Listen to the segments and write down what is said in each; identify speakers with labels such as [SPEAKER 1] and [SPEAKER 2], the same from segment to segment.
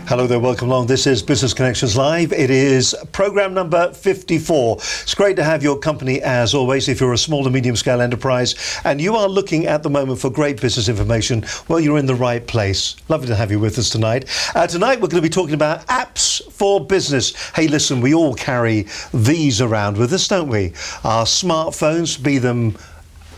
[SPEAKER 1] Hello there, welcome along. This is Business Connections Live. It is program number 54. It's great to have your company as always. If you're a small to medium scale enterprise and you are looking at the moment for great business information, well, you're in the right place. Lovely to have you with us tonight. Tonight we're going to be talking about apps for business. Hey, listen, we all carry these around with us, don't we? Our smartphones, be them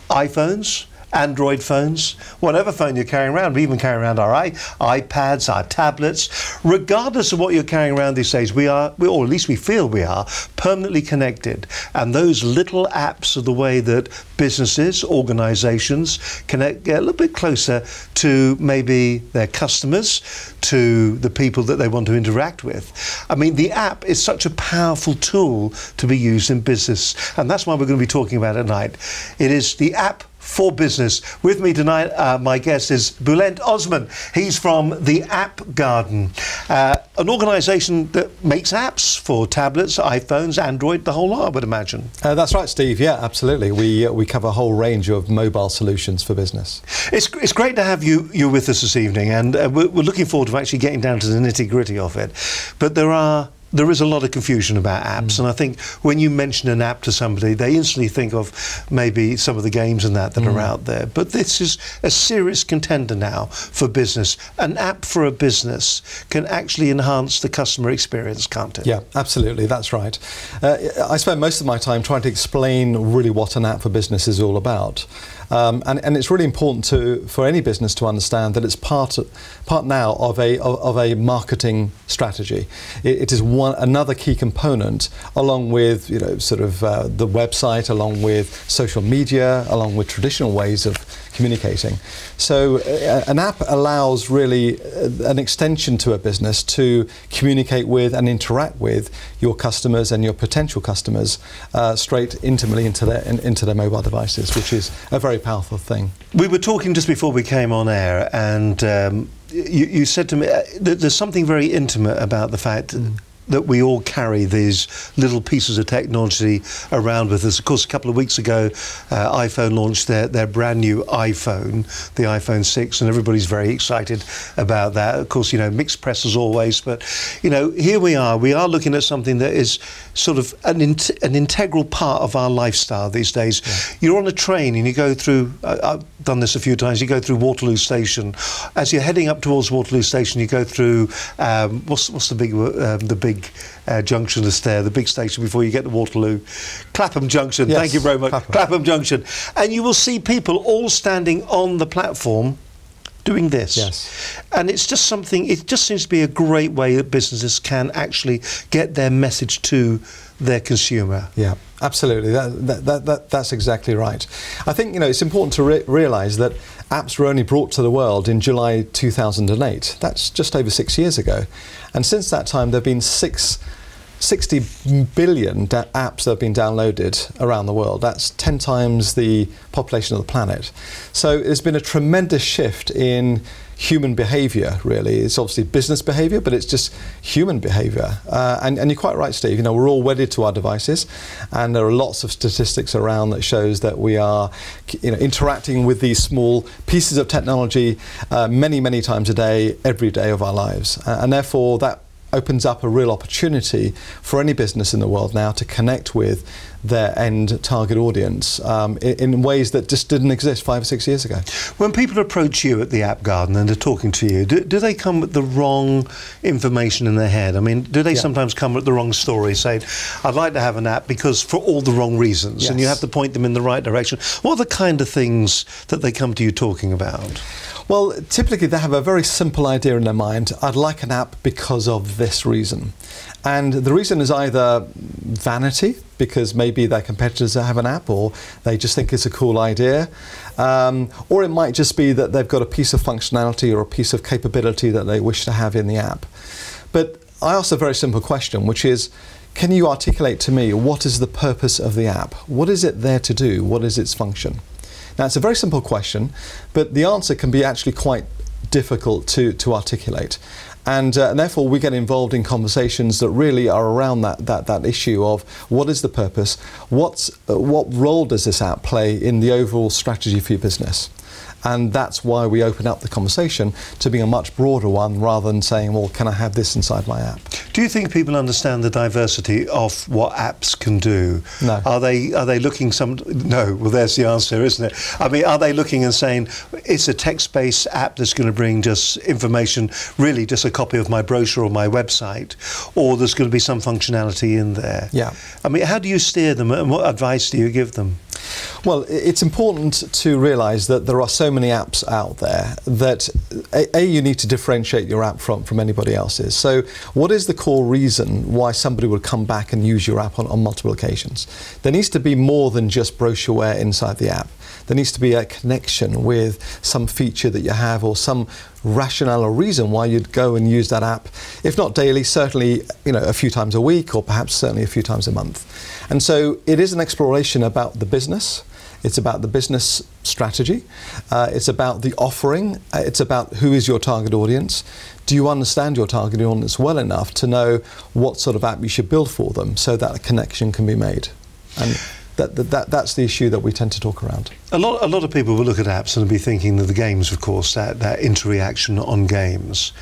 [SPEAKER 1] iPhones, Android phones, whatever phone you're carrying around. We even carry around our iPads, our tablets. Regardless of what you're carrying around these days, or at least we feel we are, permanently connected. And those little apps are the way that businesses, organizations can get a little bit closer to maybe their customers, to the people that they want to interact with. I mean, the app is such a powerful tool to be used in business. And that's why we're going to be talking about it tonight. It is the app for business. With me tonight, my guest is Bulent Osman. He's from the App Garden, an organisation that makes apps for tablets, iPhones, Android, the whole lot, I would imagine.
[SPEAKER 2] That's right, Steve. Yeah, absolutely. We cover a whole range of mobile solutions for business.
[SPEAKER 1] It's great to have you with us this evening, and we're looking forward to actually getting down to the nitty-gritty of it. But there is a lot of confusion about apps, and I think when you mention an app to somebody, they instantly think of maybe some of the games and that are out there. But this is a serious contender now for business. An app for a business can actually enhance the customer experience, can't it?
[SPEAKER 2] Yeah, absolutely, that's right. I spend most of my time trying to explain really what an app for business is all about. And it's really important for any business to understand that it's part now of a marketing strategy. It is another key component, along with the website, along with social media, along with traditional ways of communicating. So an app allows really an extension to a business to communicate with and interact with your customers and your potential customers straight intimately into their mobile devices, which is a very powerful thing.
[SPEAKER 1] We were talking just before we came on air, and you said to me that there's something very intimate about the fact that we all carry these little pieces of technology around with us. Of course, a couple of weeks ago, iPhone launched their brand new iPhone, the iPhone 6, and everybody's very excited about that. Of course, mixed press as always, but, here we are looking at something that is sort of an integral part of our lifestyle these days. Yeah. You're on a train and you go through, I've done this a few times, you go through Waterloo Station. As you're heading up towards Waterloo Station, you go through, what's the big junction that's there, the big station before you get to Waterloo? Clapham Junction. Yes, thank you very much. Clapham Junction. And you will see people all standing on the platform doing this. Yes. And it's just something, it just seems to be a great way that businesses can actually get their message to their consumer.
[SPEAKER 2] Yeah, absolutely. That's exactly right. I think it's important to realise that apps were only brought to the world in July 2008. That's just over 6 years ago. And since that time, there have been 60 billion apps that have been downloaded around the world. That's 10 times the population of the planet. So there's been a tremendous shift in human behaviour, really. It's obviously business behaviour, but it's just human behaviour. And you're quite right, Steve. We're all wedded to our devices, and there are lots of statistics around that shows that we are interacting with these small pieces of technology many, many times a day, every day of our lives. And therefore, that opens up a real opportunity for any business in the world now to connect with their end target audience in ways that just didn't exist 5 or 6 years ago.
[SPEAKER 1] When people approach you at the App Garden and they're talking to you, do they come with the wrong information in their head? I mean, do they sometimes come with the wrong story, saying, I'd like to have an app because for all the wrong reasons, yes, and you have to point them in the right direction? What are the kind of things that they come to you talking about?
[SPEAKER 2] Well, typically they have a very simple idea in their mind. I'd like an app because of this reason. And the reason is either vanity, because maybe their competitors have an app, or they just think it's a cool idea. Or it might just be that they've got a piece of functionality or a piece of capability that they wish to have in the app. But I ask a very simple question, which is, can you articulate to me what is the purpose of the app? What is it there to do? What is its function? Now, it's a very simple question, but the answer can be actually quite difficult to articulate. And therefore, we get involved in conversations that really are around that issue of what is the purpose, what role does this app play in the overall strategy for your business? And that's why we open up the conversation to being a much broader one rather than saying, well, can I have this inside my app?
[SPEAKER 1] Do you think people understand the diversity of what apps can do?
[SPEAKER 2] No.
[SPEAKER 1] Are they looking no, well there's the answer, isn't it? I mean, are they looking and saying, it's a text-based app that's going to bring just information, really just a copy of my brochure or my website, or there's going to be some functionality in there?
[SPEAKER 2] Yeah.
[SPEAKER 1] I mean, how do you steer them and what advice do you give them?
[SPEAKER 2] Well, it's important to realise that there are so many apps out there that you need to differentiate your app from anybody else's. So what is the core reason why somebody would come back and use your app on multiple occasions? There needs to be more than just brochureware inside the app. There needs to be a connection with some feature that you have or some rationale or reason why you'd go and use that app, if not daily, certainly a few times a week or perhaps certainly a few times a month. And so it is an exploration about the business. It's about the business strategy. It's about the offering. It's about who is your target audience. Do you understand your target audience well enough to know what sort of app you should build for them so that a connection can be made? And that's the issue that we tend to talk around.
[SPEAKER 1] A lot of people will look at apps and be thinking of the games, of course, that interaction on games.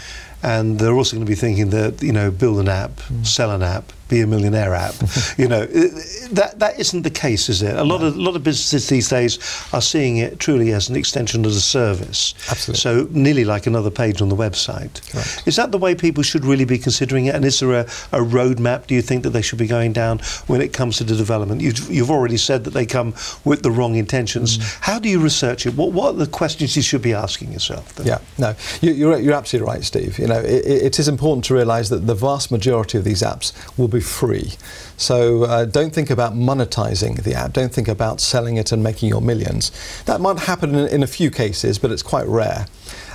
[SPEAKER 1] And they're also going to be thinking that, build an app, sell an app, be a millionaire app. That isn't the case, is it? A lot of businesses these days are seeing it truly as an extension of the service.
[SPEAKER 2] Absolutely.
[SPEAKER 1] So nearly like another page on the website.
[SPEAKER 2] Correct.
[SPEAKER 1] Is that the way people should really be considering it? And is there a roadmap, do you think, that they should be going down when it comes to the development? You've already said that they come with the wrong intentions. How do you research it? What are the questions you should be asking yourself then?
[SPEAKER 2] Yeah, no, you're absolutely right, Steve. It is important to realise that the vast majority of these apps will be free. So don't think about monetizing the app. Don't think about selling it and making your millions. That might happen in a few cases, but it's quite rare.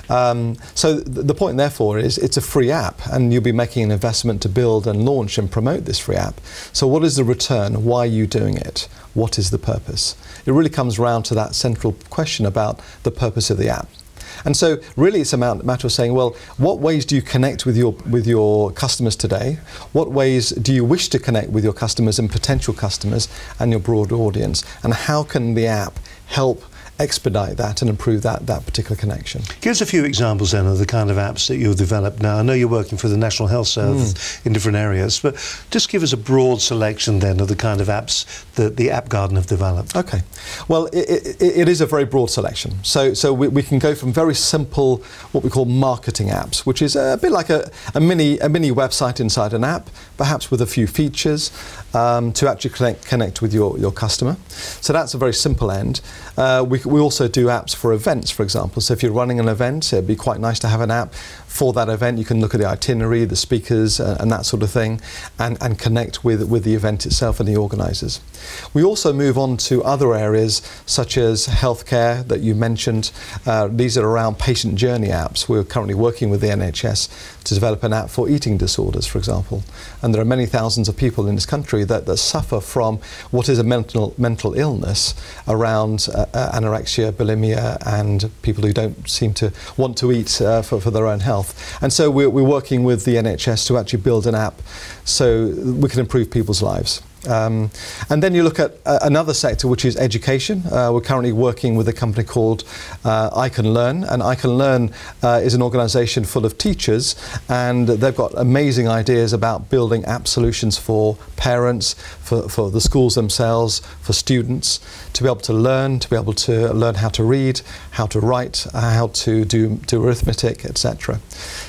[SPEAKER 2] So the point, therefore, is it's a free app, and you'll be making an investment to build and launch and promote this free app. So what is the return? Why are you doing it? What is the purpose? It really comes round to that central question about the purpose of the app. And so really it's a matter of saying, well, what ways do you connect with your customers today? What ways do you wish to connect with your customers and potential customers and your broad audience? And how can the app help expedite that and improve that particular connection?
[SPEAKER 1] Give us a few examples then of the kind of apps that you've developed now. I know you're working for the National Health Service in different areas, but just give us a broad selection then of the kind of apps that the App Garden have developed. Okay.
[SPEAKER 2] Well, it is a very broad selection. So we can go from very simple, what we call marketing apps, which is a bit like a mini website inside an app, perhaps with a few features to actually connect with your customer. So that's a very simple end. We also do apps for events, for example. So if you're running an event, it'd be quite nice to have an app for that event. You can look at the itinerary, the speakers, and that sort of thing, and connect with the event itself and the organisers. We also move on to other areas such as healthcare that you mentioned. These are around patient journey apps. We're currently working with the NHS to develop an app for eating disorders, for example. And there are many thousands of people in this country that suffer from what is a mental illness around anorexia, bulimia, and people who don't seem to want to eat for their own health. And so we're working with the NHS to actually build an app so we can improve people's lives. And then you look at another sector, which is education. We're currently working with a company called I Can Learn, and I Can Learn is an organisation full of teachers, and they've got amazing ideas about building app solutions for parents, for the schools themselves, for students, to be able to learn how to read, how to write, how to do arithmetic, etc.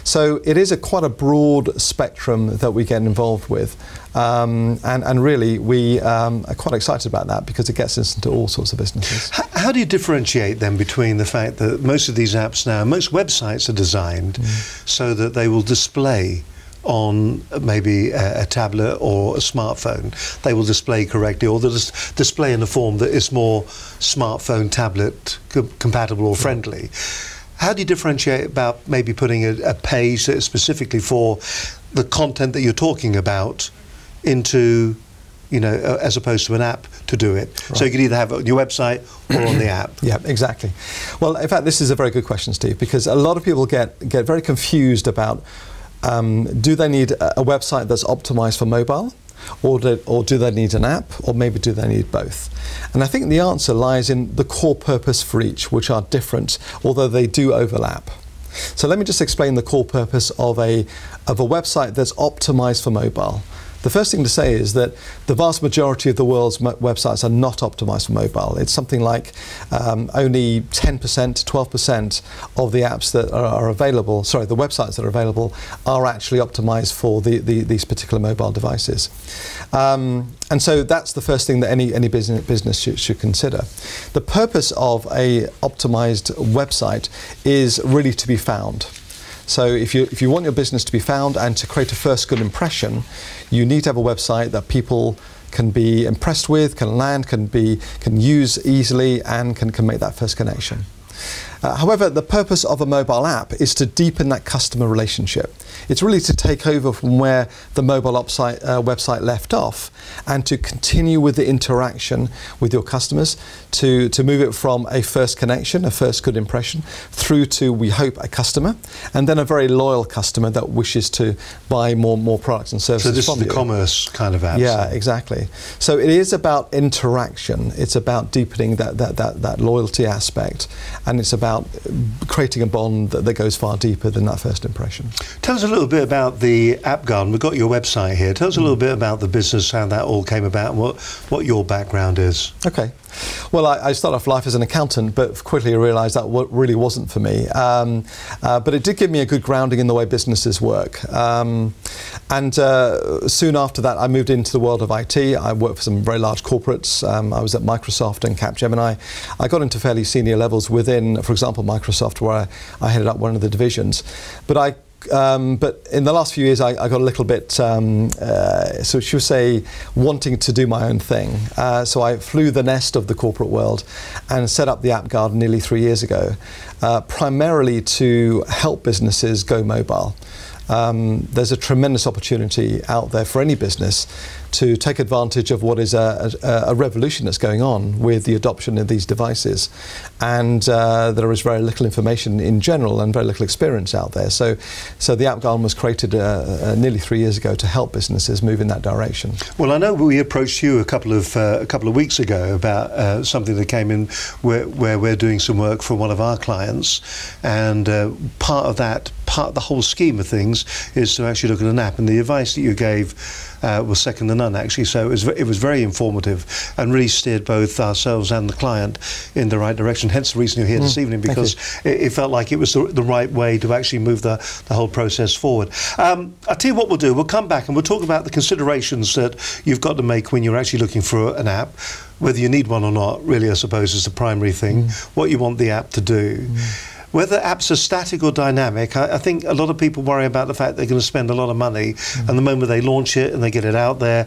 [SPEAKER 2] So it is quite a broad spectrum that we get involved with. And really we are quite excited about that because it gets us into all sorts of businesses.
[SPEAKER 1] How do you differentiate then between the fact that most of these apps now, most websites are designed so that they will display on maybe a tablet or a smartphone, they will display correctly, or they'll display in a form that is more smartphone, tablet compatible or friendly. How do you differentiate about maybe putting a page that is specifically for the content that you're talking about into, as opposed to an app to do it? Right. So you could either have it on your website or on the app.
[SPEAKER 2] Yeah, exactly. Well, in fact, this is a very good question, Steve, because a lot of people get very confused about do they need a website that's optimized for mobile, or do they need an app, or maybe do they need both? And I think the answer lies in the core purpose for each, which are different, although they do overlap. So let me just explain the core purpose of a website that's optimized for mobile. The first thing to say is that the vast majority of the world's websites are not optimized for mobile. It's something like only 10%, 12% of the apps that are available, sorry, the websites that are available are actually optimized for these particular mobile devices. And so that's the first thing that any business should consider. The purpose of a optimized website is really to be found. So if you want your business to be found and to create a first good impression, you need to have a website that people can be impressed with, can land, can use easily, and can make that first connection. However, the purpose of a mobile app is to deepen that customer relationship. It's really to take over from where the mobile website left off and to continue with the interaction with your customers, to move it from a first connection, a first good impression, through to, we hope, a customer, and then a very loyal customer that wishes to buy more products and services.
[SPEAKER 1] So this
[SPEAKER 2] from
[SPEAKER 1] is the
[SPEAKER 2] you.
[SPEAKER 1] Commerce kind of app.
[SPEAKER 2] Yeah, exactly. So it is about interaction. It's about deepening that loyalty aspect, and it's about creating a bond that goes far deeper than that first impression.
[SPEAKER 1] Tell us a little bit about the App Garden. We've got your website here. Tell us a little bit about the business, how that all came about, and what your background is.
[SPEAKER 2] Okay. Well, I started off life as an accountant, but quickly realised that really wasn't for me. But it did give me a good grounding in the way businesses work. Soon after that, I moved into the world of IT. I worked for some very large corporates. I was at Microsoft and Capgemini. I got into fairly senior levels within, for example, Microsoft, where I headed up one of the divisions. But in the last few years, I got a little bit, so should we say, wanting to do my own thing. So I flew the nest of the corporate world and set up the App Garden nearly 3 years ago, primarily to help businesses go mobile. There's a tremendous opportunity out there for any business to take advantage of what is a revolution that's going on with the adoption of these devices, and there is very little information in general and very little experience out there. So the App Garden was created nearly 3 years ago to help businesses move in that direction. Well,
[SPEAKER 1] I know we approached you a couple of weeks ago about something that came in where we're doing some work for one of our clients, and part of the whole scheme of things is to actually look at an app, and the advice that you gave was second to none, actually. So it was very informative and really steered both ourselves and the client in the right direction. Hence the reason you're here this evening, because it felt like it was the right way to actually move the whole process forward. I'll tell you what we'll do. We'll come back and we'll talk about the considerations that you've got to make when you're actually looking for an app. Whether you need one or not, really, I suppose, is the primary thing. What you want the app to do. Whether apps are static or dynamic, I think a lot of people worry about the fact they're going to spend a lot of money, and the moment they launch it and they get it out there,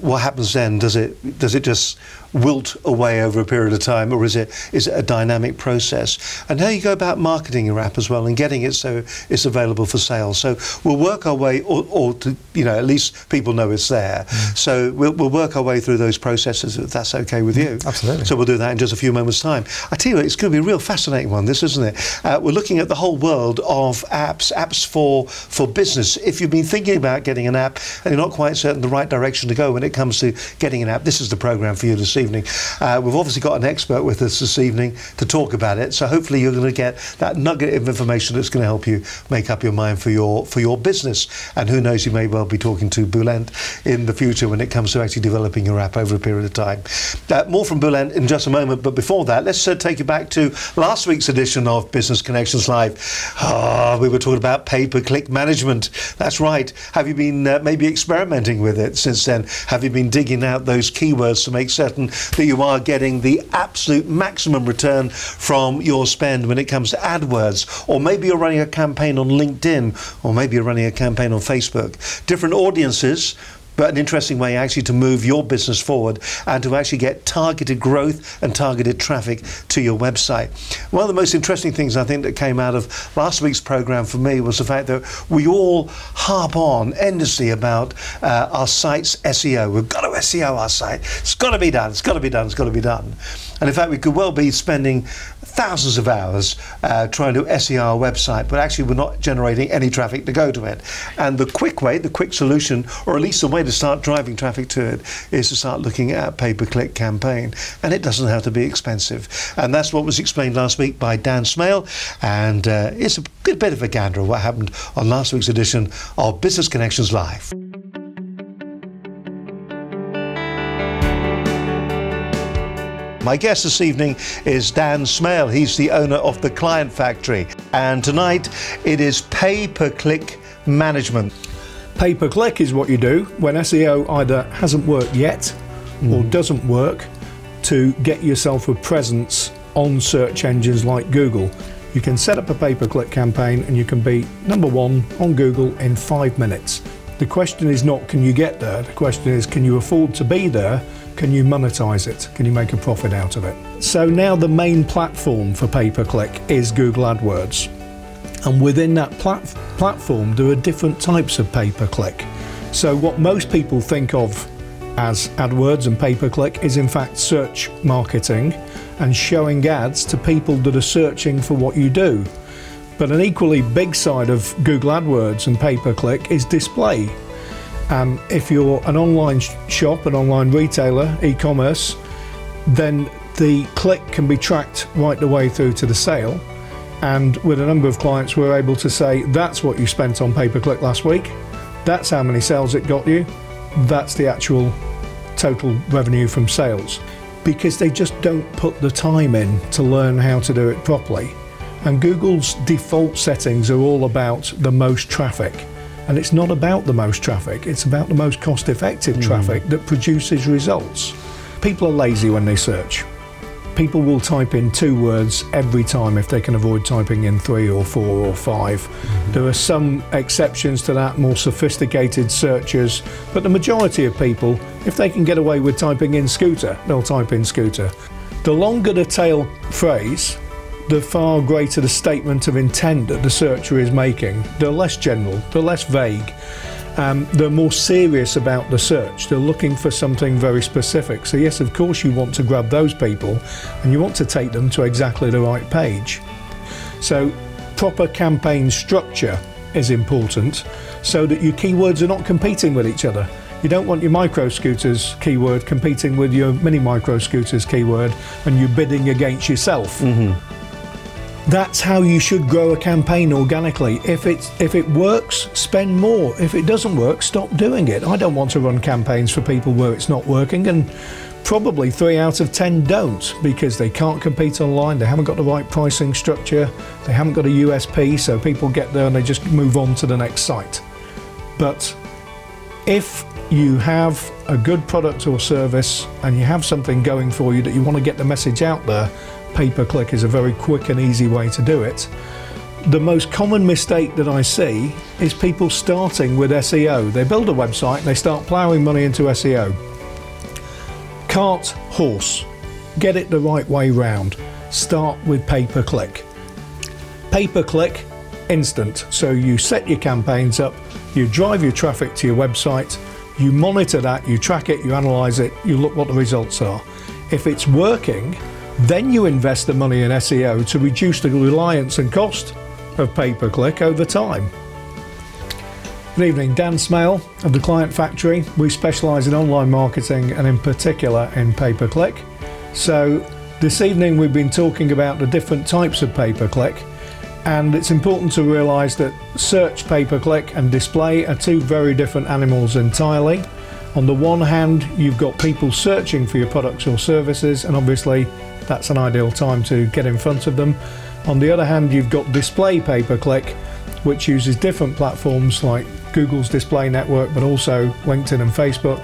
[SPEAKER 1] what happens then? Does it just wilt away over a period of time, or is it a dynamic process? And how you go about marketing your app as well and getting it so it's available for sale. So we'll work our way, or to, at least people know it's there. So we'll work our way through those processes, if that's okay with you.
[SPEAKER 2] Absolutely.
[SPEAKER 1] So we'll do that in just a few moments' time. I tell you what, it's going to be a real fascinating one, this, isn't it? We're looking at the whole world of apps for business. If you've been thinking about getting an app and you're not quite certain the right direction to go when it comes to getting an app, this is the program for you this evening. We've obviously got an expert with us this evening to talk about it, so hopefully you're going to get that nugget of information that's going to help you make up your mind for your business. And who knows, you may well be talking to Bulent in the future when it comes to actually developing your app over a period of time. More from Bulent in just a moment, but before that, let's take you back to last week's edition of Business Connections Live. We were talking about pay-per-click management. That's right. Have you been maybe experimenting with it since then? Have you been digging out those keywords to make certain that you are getting the absolute maximum return from your spend when it comes to AdWords? Or maybe you're running a campaign on LinkedIn, or maybe you're running a campaign on Facebook. Different audiences, but an interesting way actually to move your business forward and to actually get targeted growth and targeted traffic to your website. One of the most interesting things I think that came out of last week's program for me was the fact that we all harp on endlessly about our site's SEO. We've got to SEO our site. It's got to be done. It's got to be done. It's got to be done. And in fact, we could well be spending thousands of hours trying to SEO our website, but actually we're not generating any traffic to go to it. And the quick way, the quick solution, or at least the way to start driving traffic to it, is to start looking at pay-per-click campaign. And it doesn't have to be expensive. And that's what was explained last week by Dan Smale. And it's a good bit of a gander of what happened on last week's edition of Business Connections Live. My guest this evening is Dan Smale. He's the owner of the Client Factory. And tonight it is pay-per-click management.
[SPEAKER 3] Pay-per-click is what you do when SEO either hasn't worked yet or doesn't work to get yourself a presence on search engines like Google. You can set up a pay-per-click campaign and you can be #1 on Google in 5 minutes. The question is not can you get there, the question is can you afford to be there, can you monetize it, can you make a profit out of it. So now the main platform for pay-per-click is Google AdWords. And within that platform there are different types of pay-per-click. So what most people think of as AdWords and pay-per-click is in fact search marketing and showing ads to people that are searching for what you do. But an equally big side of Google AdWords and pay-per-click is display. If you're an online shop, an online retailer, e-commerce, then the click can be tracked right the way through to the sale. And with a number of clients, we're able to say, that's what you spent on pay-per-click last week, that's how many sales it got you, that's the actual total revenue from sales. Because they just don't put the time in to learn how to do it properly. And Google's default settings are all about the most traffic. And it's not about the most traffic, it's about the most cost-effective traffic that produces results. People are lazy when they search. People will type in 2 words every time if they can avoid typing in 3 or 4 or 5. There are some exceptions to that, more sophisticated searchers, but the majority of people, if they can get away with typing in scooter, they'll type in scooter. The longer the tail phrase, the far greater the statement of intent that the searcher is making. They're less general, they're less vague. They're more serious about the search. They're looking for something very specific. So yes, of course you want to grab those people and you want to take them to exactly the right page. So proper campaign structure is important so that your keywords are not competing with each other. You don't want your micro scooters keyword competing with your mini micro scooters keyword and you're bidding against yourself. That's how you should grow a campaign organically. If it works, spend more. If it doesn't work, stop doing it. I don't want to run campaigns for people where it's not working, and probably 3 out of 10 don't, because they can't compete online, they haven't got the right pricing structure, they haven't got a USP, so people get there and they just move on to the next site. But if you have a good product or service and you have something going for you that you want to get the message out there, pay-per-click is a very quick and easy way to do it. The most common mistake that I see is people starting with SEO. They build a website and they start ploughing money into SEO. Cart, horse. Get it the right way round. Start with pay-per-click. Pay-per-click, instant. So you set your campaigns up, you drive your traffic to your website, you monitor that, you track it, you analyse it, you look what the results are. If it's working, then you invest the money in SEO to reduce the reliance and cost of pay-per-click over time. Good evening, Dan Smale of the Client Factory. We specialise in online marketing and in particular in pay-per-click. So this evening we've been talking about the different types of pay-per-click, and it's important to realise that search pay-per-click and display are 2 very different animals entirely. On the one hand, you've got people searching for your products or services, and obviously that's an ideal time to get in front of them. On the other hand, you've got display pay-per-click, which uses different platforms like Google's display network, but also LinkedIn and Facebook.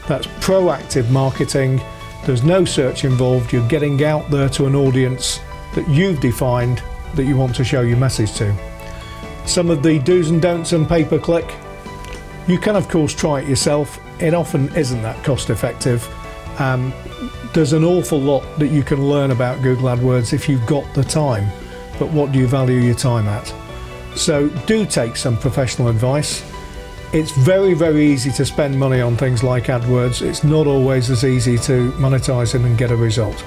[SPEAKER 3] That's proactive marketing. There's no search involved. You're getting out there to an audience that you've defined that you want to show your message to. Some of the do's and don'ts on pay-per-click. You can of course try it yourself. It often isn't that cost effective. There's an awful lot that you can learn about Google AdWords if you've got the time, but what do you value your time at? So do take some professional advice. It's very, very easy to spend money on things like AdWords. It's not always as easy to monetize them and get a result.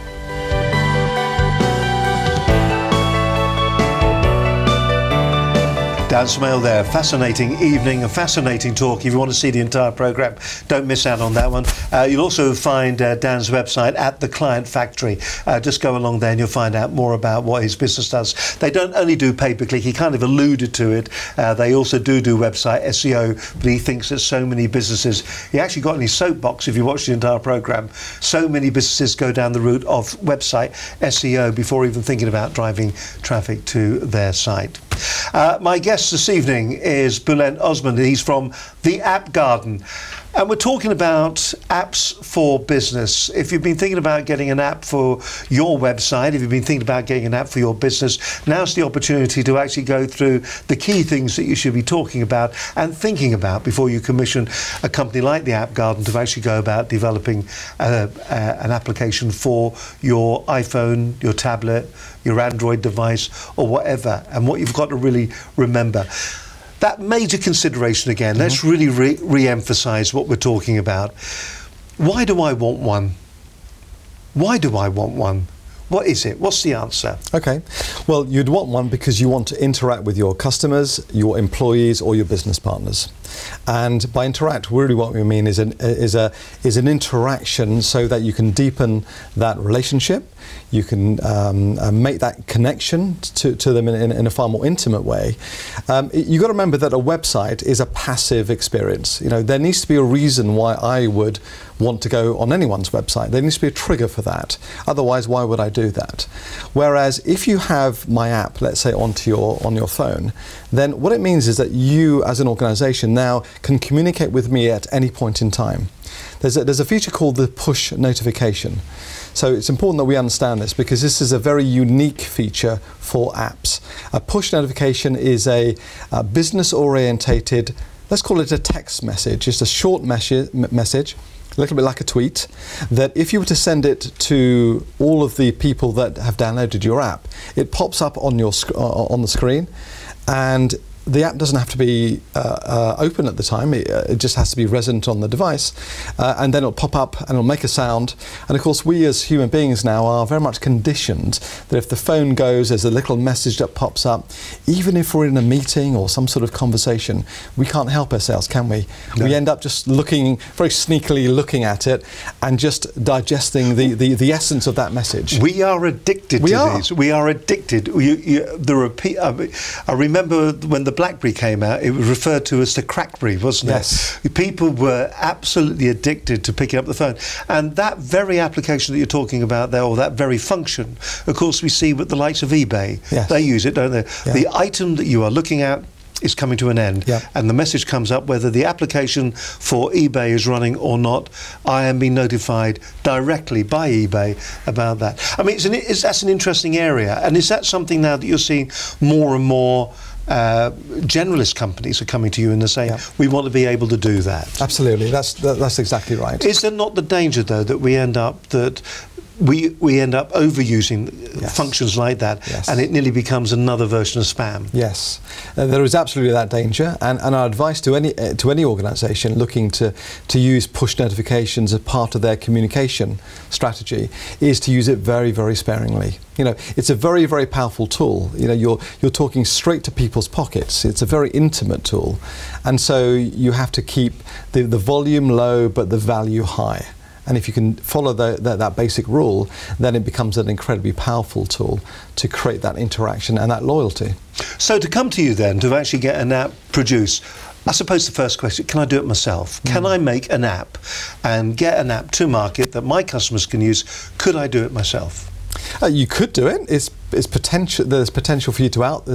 [SPEAKER 1] Dan Smale there. Fascinating evening, a fascinating talk. If you want to see the entire programme, don't miss out on that one. You'll also find Dan's website at The Client Factory. Just go along there and you'll find out more about what his business does. They don't only do pay-per-click, he kind of alluded to it. They also do website SEO, but he thinks that so many businesses, he actually got in his soapbox if you watch the entire programme, so many businesses go down the route of website SEO before even thinking about driving traffic to their site. My guest this evening is Bulent Osman. He's from the App Garden. And we're talking about apps for business. If you've been thinking about getting an app for your website, if you've been thinking about getting an app for your business, now's the opportunity to actually go through the key things that you should be talking about and thinking about before you commission a company like the App Garden to actually go about developing an application for your iPhone, your tablet, your Android device, or whatever. And what you've got to really remember. That major consideration again, let's really re-emphasize what we're talking about. Why do I want one? Why do I want one? What is it? What's the answer?
[SPEAKER 2] Okay, well, you'd want one because you want to interact with your customers, your employees, or your business partners. And by interact, really what we mean is an interaction so that you can deepen that relationship. You can make that connection to them in a far more intimate way. You've got to remember that a website is a passive experience. You know, there needs to be a reason why I would want to go on anyone's website. There needs to be a trigger for that. Otherwise, why would I do that? Whereas if you have my app, let's say on your phone, then what it means is that you as an organization now can communicate with me at any point in time. There's a feature called the push notification. So it's important that we understand this because this is a very unique feature for apps. A push notification is a business-orientated, let's call it a text message, just a short message, a little bit like a tweet, that if you were to send it to all of the people that have downloaded your app, it pops up on the screen, and the app doesn't have to be open at the time, it just has to be resident on the device, and then it'll pop up and it'll make a sound. And of course we as human beings now are very much conditioned that if the phone goes, there's a little message that pops up. Even if we're in a meeting or some sort of conversation, we can't help ourselves, can we? No. We end up just looking, very sneakily looking at it and just digesting the essence of that message.
[SPEAKER 1] We are addicted to these. We are addicted. I remember when the BlackBerry came out, it was referred to as the Crackberry, wasn't it?
[SPEAKER 2] Yes.
[SPEAKER 1] People were absolutely addicted to picking up the phone. And that very application that you're talking about there, or that very function, of course we see with the likes of eBay. Yes. They use it, don't they? Yeah. The item that you are looking at is coming to an end, and the message comes up whether the application for eBay is running or not. I am being notified directly by eBay about that. I mean, that's an interesting area, and is that something now that you're seeing more and more generalist companies are coming to you and they're saying, we want to be able to do that?
[SPEAKER 2] Absolutely, that's exactly right.
[SPEAKER 1] Is there not the danger, though, that we end up overusing functions like that, and it nearly becomes another version of spam?
[SPEAKER 2] Yes, there is absolutely that danger, and our advice to any organisation looking to use push notifications as part of their communication strategy is to use it very, very sparingly. You know, it's a very, very powerful tool. You know, you're talking straight to people's pockets. It's a very intimate tool, and so you have to keep the volume low but the value high. And if you can follow that basic rule, then it becomes an incredibly powerful tool to create that interaction and that loyalty. So
[SPEAKER 1] to come to you then, to actually get an app produced, I suppose the first question, can I do it myself? Can I make an app and get an app to market that my customers can use? Could I do it myself?
[SPEAKER 2] You could do it. There's potential for you to go out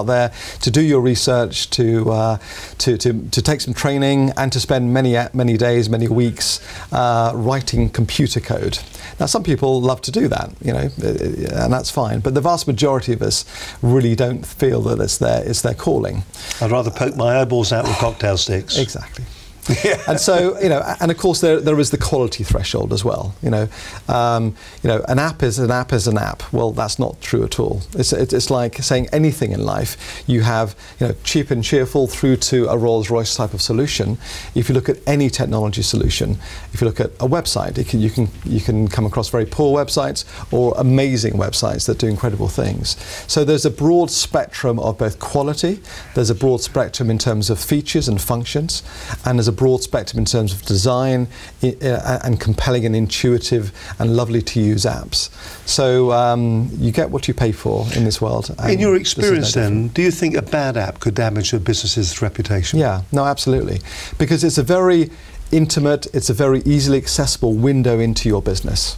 [SPEAKER 2] there, to do your research, to take some training, and to spend many days, many weeks writing computer code. Now, some people love to do that, you know, and that's fine. But the vast majority of us really don't feel that it's their calling.
[SPEAKER 1] I'd rather poke my eyeballs out with cocktail sticks.
[SPEAKER 2] Exactly.
[SPEAKER 1] Yeah.
[SPEAKER 2] And so, and of course there is the quality threshold as well. An app is an app is an app. Well, that's not true at all. It's like saying anything in life. You have, cheap and cheerful through to a Rolls-Royce type of solution. If you look at any technology solution, if you look at a website, you can come across very poor websites or amazing websites that do incredible things. So there's a broad spectrum of both quality, there's a broad spectrum in terms of features and functions, and there's a broad spectrum in terms of design and compelling and intuitive and lovely to use apps. So you get what you pay for in this world.
[SPEAKER 1] In your experience then, do you think a bad app could damage a business's reputation?
[SPEAKER 2] Yeah, no, absolutely. Because it's a very intimate, it's a very easily accessible window into your business.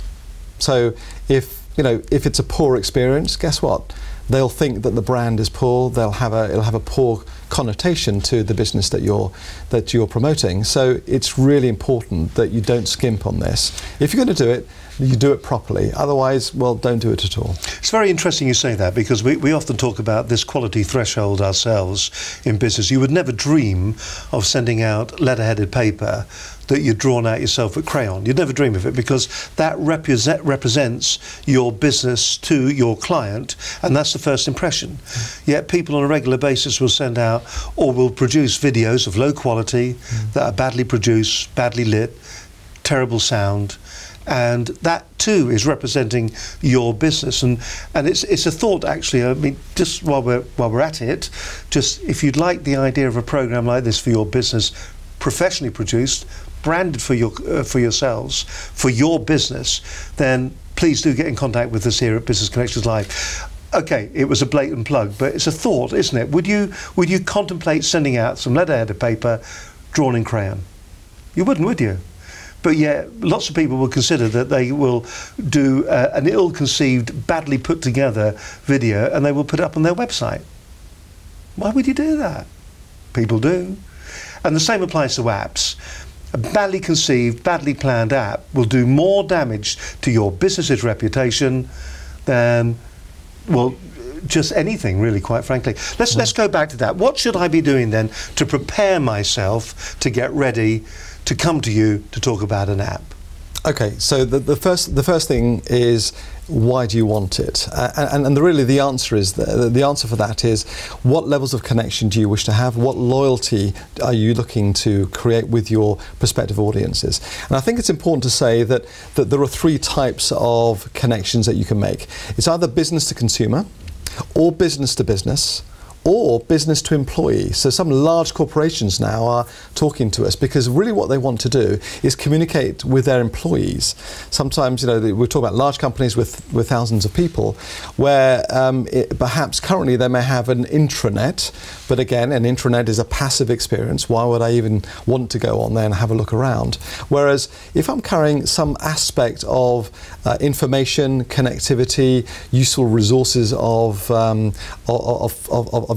[SPEAKER 2] So if it's a poor experience, guess what? They'll think that the brand is poor. It'll have a poor connotation to the business that you're promoting. So it's really important that you don't skimp on this. If you're going to do it, you do it properly. Otherwise, well, don't do it at all.
[SPEAKER 1] It's very interesting you say that, because we often talk about this quality threshold ourselves in business. You would never dream of sending out letter-headed paper that you'd drawn out yourself with crayon. You'd never dream of it, because that represents your business to your client, and that's the first impression. Yet people on a regular basis will send out or will produce videos of low quality that are badly produced, badly lit, terrible sound, and that too is representing your business. And it's a thought, actually. I mean, just while we're at it, just if you'd like the idea of a program like this for your business, professionally produced, branded for yourselves, for your business, then please do get in contact with us here at Business Connections Live. Okay, it was a blatant plug, but it's a thought, isn't it? Would you contemplate sending out some letter-headed paper drawn in crayon? You wouldn't, would you? But yet, lots of people will consider that they will do an ill-conceived, badly put-together video, and they will put it up on their website. Why would you do that? People do. And the same applies to apps. A badly conceived, badly planned app will do more damage to your business's reputation than, well, just anything, really, quite frankly. Let's go back to that. What should I be doing then to prepare myself to get ready to come to you to talk about an app?
[SPEAKER 2] Okay, so the first thing is, why do you want it? And really the answer is the answer for that is, what levels of connection do you wish to have? What loyalty are you looking to create with your prospective audiences? And I think it's important to say that there are three types of connections that you can make. It's either business to consumer, or business to business, or business to employee. So some large corporations now are talking to us, because really what they want to do is communicate with their employees. Sometimes, we talk about large companies with thousands of people, where perhaps currently they may have an intranet, but again, an intranet is a passive experience. Why would I even want to go on there and have a look around? Whereas if I'm carrying some aspect of information, connectivity, useful resources of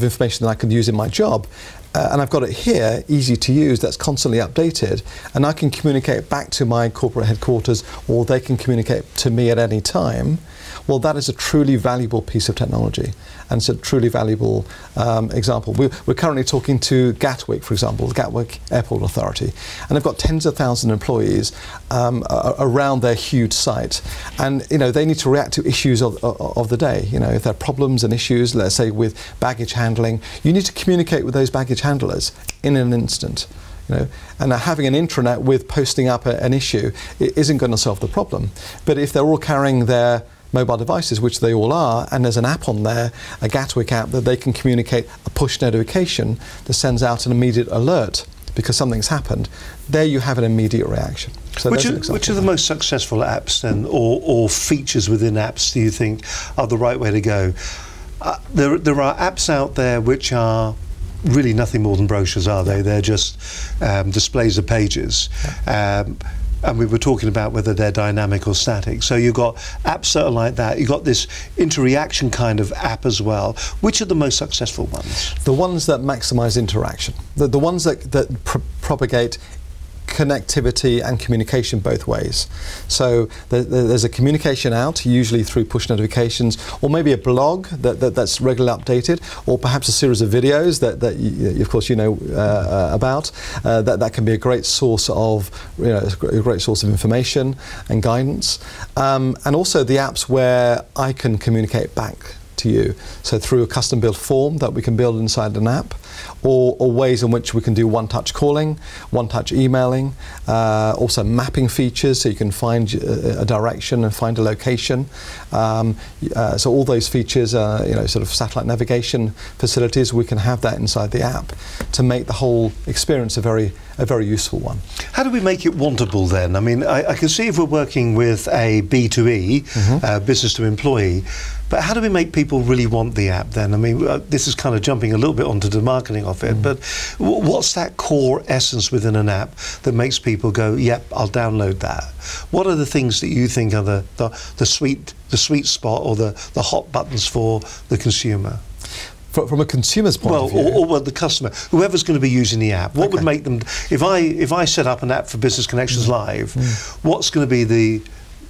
[SPEAKER 2] information that I could use in my job, and I've got it here, easy to use, that's constantly updated, and I can communicate back to my corporate headquarters, or they can communicate to me at any time, well, that is a truly valuable piece of technology, and it's a truly valuable example. We're currently talking to Gatwick, for example, the Gatwick Airport Authority, and they've got tens of thousands of employees around their huge site, and they need to react to issues of the day. If there are problems and issues, let's say with baggage handling, you need to communicate with those baggage handlers in an instant. And having an intranet with posting up an issue isn't going to solve the problem. But if they're all carrying their mobile devices, which they all are, and there's an app on there, a Gatwick app, that they can communicate a push notification that sends out an immediate alert because something's happened, there you have an immediate reaction. So
[SPEAKER 1] which are the most successful apps then, or features within apps do you think are the right way to go? There are apps out there which are really nothing more than brochures, are they? They're just displays of pages. And we were talking about whether they're dynamic or static. So you've got apps that are like that. You've got this interaction kind of app as well. Which are the most successful ones?
[SPEAKER 2] The ones that maximize interaction. The ones that propagate connectivity and communication both ways. So there's a communication out, usually through push notifications, or maybe a blog that's regularly updated, or perhaps a series of videos that you, of course, you know about. That can be a great source of, a great source of information and guidance. And also the apps where I can communicate back to you. So through a custom built form that we can build inside an app, or ways in which we can do one-touch calling, one-touch emailing, also mapping features so you can find a direction and find a location. So all those features, sort of satellite navigation facilities, we can have that inside the app to make the whole experience a very useful one.
[SPEAKER 1] How do we make it wantable then? I mean, I can see if we're working with a B2E, business to employee, but how do we make people really want the app then? I mean, this is kind of jumping a little bit onto the marketing of it, but what's that core essence within an app that makes people go, yep, I'll download that? What are the things that you think are the sweet spot or the hot buttons for the consumer?
[SPEAKER 2] From a consumer's point of view?
[SPEAKER 1] Or the customer, whoever's going to be using the app, what would make them, if I set up an app for Business Connections Live, what's going to be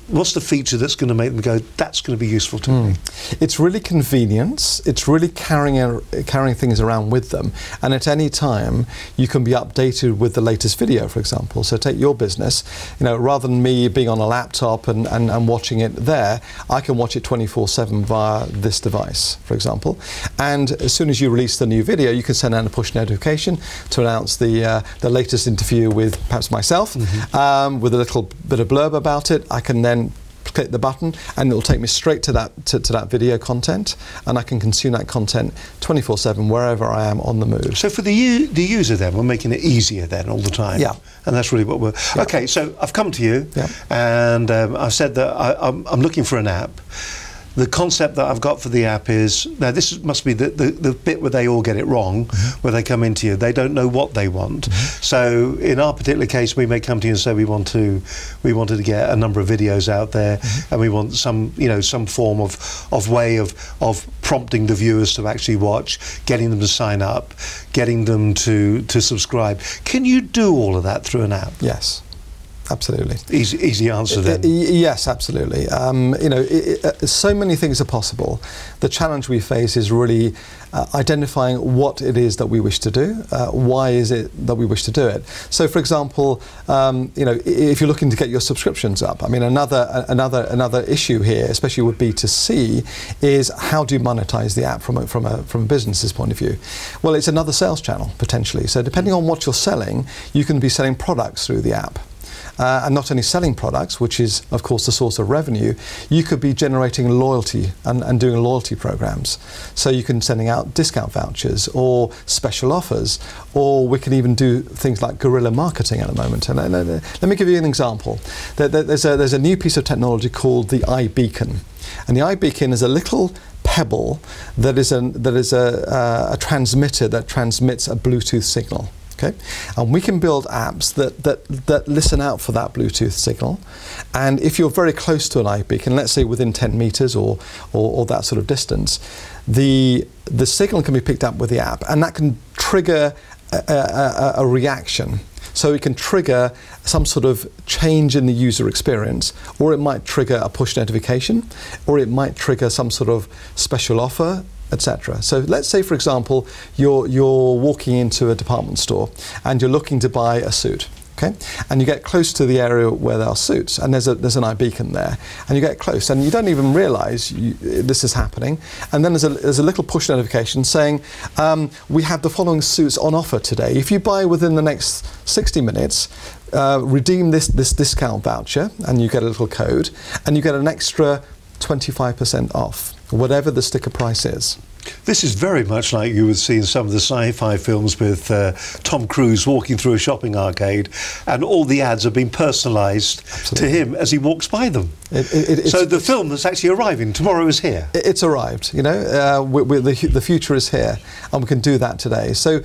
[SPEAKER 1] what's the feature that's going to make them go, that's going to be useful to me?
[SPEAKER 2] It's really convenience. It's really carrying things around with them. And at any time, you can be updated with the latest video, for example. So take your business, rather than me being on a laptop and watching it there, I can watch it 24/7 via this device, for example. And as soon as you release the new video, you can send out a push notification to announce the latest interview with perhaps myself, with a little bit of blurb about it. I can then click the button and it will take me straight to that video content, and I can consume that content 24/7 wherever I am on the move.
[SPEAKER 1] So for the user then, we're making it easier then all the time.
[SPEAKER 2] Yeah.
[SPEAKER 1] And that's really what we're... Yeah. Okay, so I've come to you and I've said that I'm looking for an app. The concept that I've got for the app is, now this must be the bit where they all get it wrong, where they come into you. They don't know what they want. So in our particular case, we may come to you and say we wanted to get a number of videos out there, and we want some form of way of prompting the viewers to actually watch, getting them to sign up, getting them to subscribe. Can you do all of that through an app?
[SPEAKER 2] Yes. Absolutely.
[SPEAKER 1] Easy answer then.
[SPEAKER 2] Yes, absolutely. So many things are possible. The challenge we face is really identifying what it is that we wish to do. Why is it that we wish to do it? So, for example, if you're looking to get your subscriptions up, I mean, another issue here, especially with B2C, is how do you monetize the app from a business's point of view? Well, it's another sales channel potentially. So, depending on what you're selling, you can be selling products through the app. And not only selling products, which is of course the source of revenue, you could be generating loyalty and doing loyalty programs. So you can sending out discount vouchers or special offers, or we can even do things like guerrilla marketing at the moment. And let me give you an example. There's a new piece of technology called the iBeacon, and the iBeacon is a little pebble that is a transmitter that transmits a Bluetooth signal. Okay? And we can build apps that listen out for that Bluetooth signal. And if you're very close to an iBeacon, let's say within 10 meters or that sort of distance, the signal can be picked up with the app, and that can trigger a reaction. So it can trigger some sort of change in the user experience, or it might trigger a push notification, or it might trigger some sort of special offer, etc. So let's say, for example, you're walking into a department store and you're looking to buy a suit. Okay? And you get close to the area where there are suits, and there's an iBeacon there, and you get close and you don't even realize this is happening, and then there's a little push notification saying we have the following suits on offer today. If you buy within the next 60 minutes, redeem this discount voucher, and you get a little code, and you get an extra 25% off, whatever the sticker price is.
[SPEAKER 1] This is very much like you would see in some of the sci-fi films with Tom Cruise walking through a shopping arcade, and all the ads have been personalised to him as he walks by them. So the film that's actually arriving tomorrow is here.
[SPEAKER 2] It's arrived, the future is here, and we can do that today. So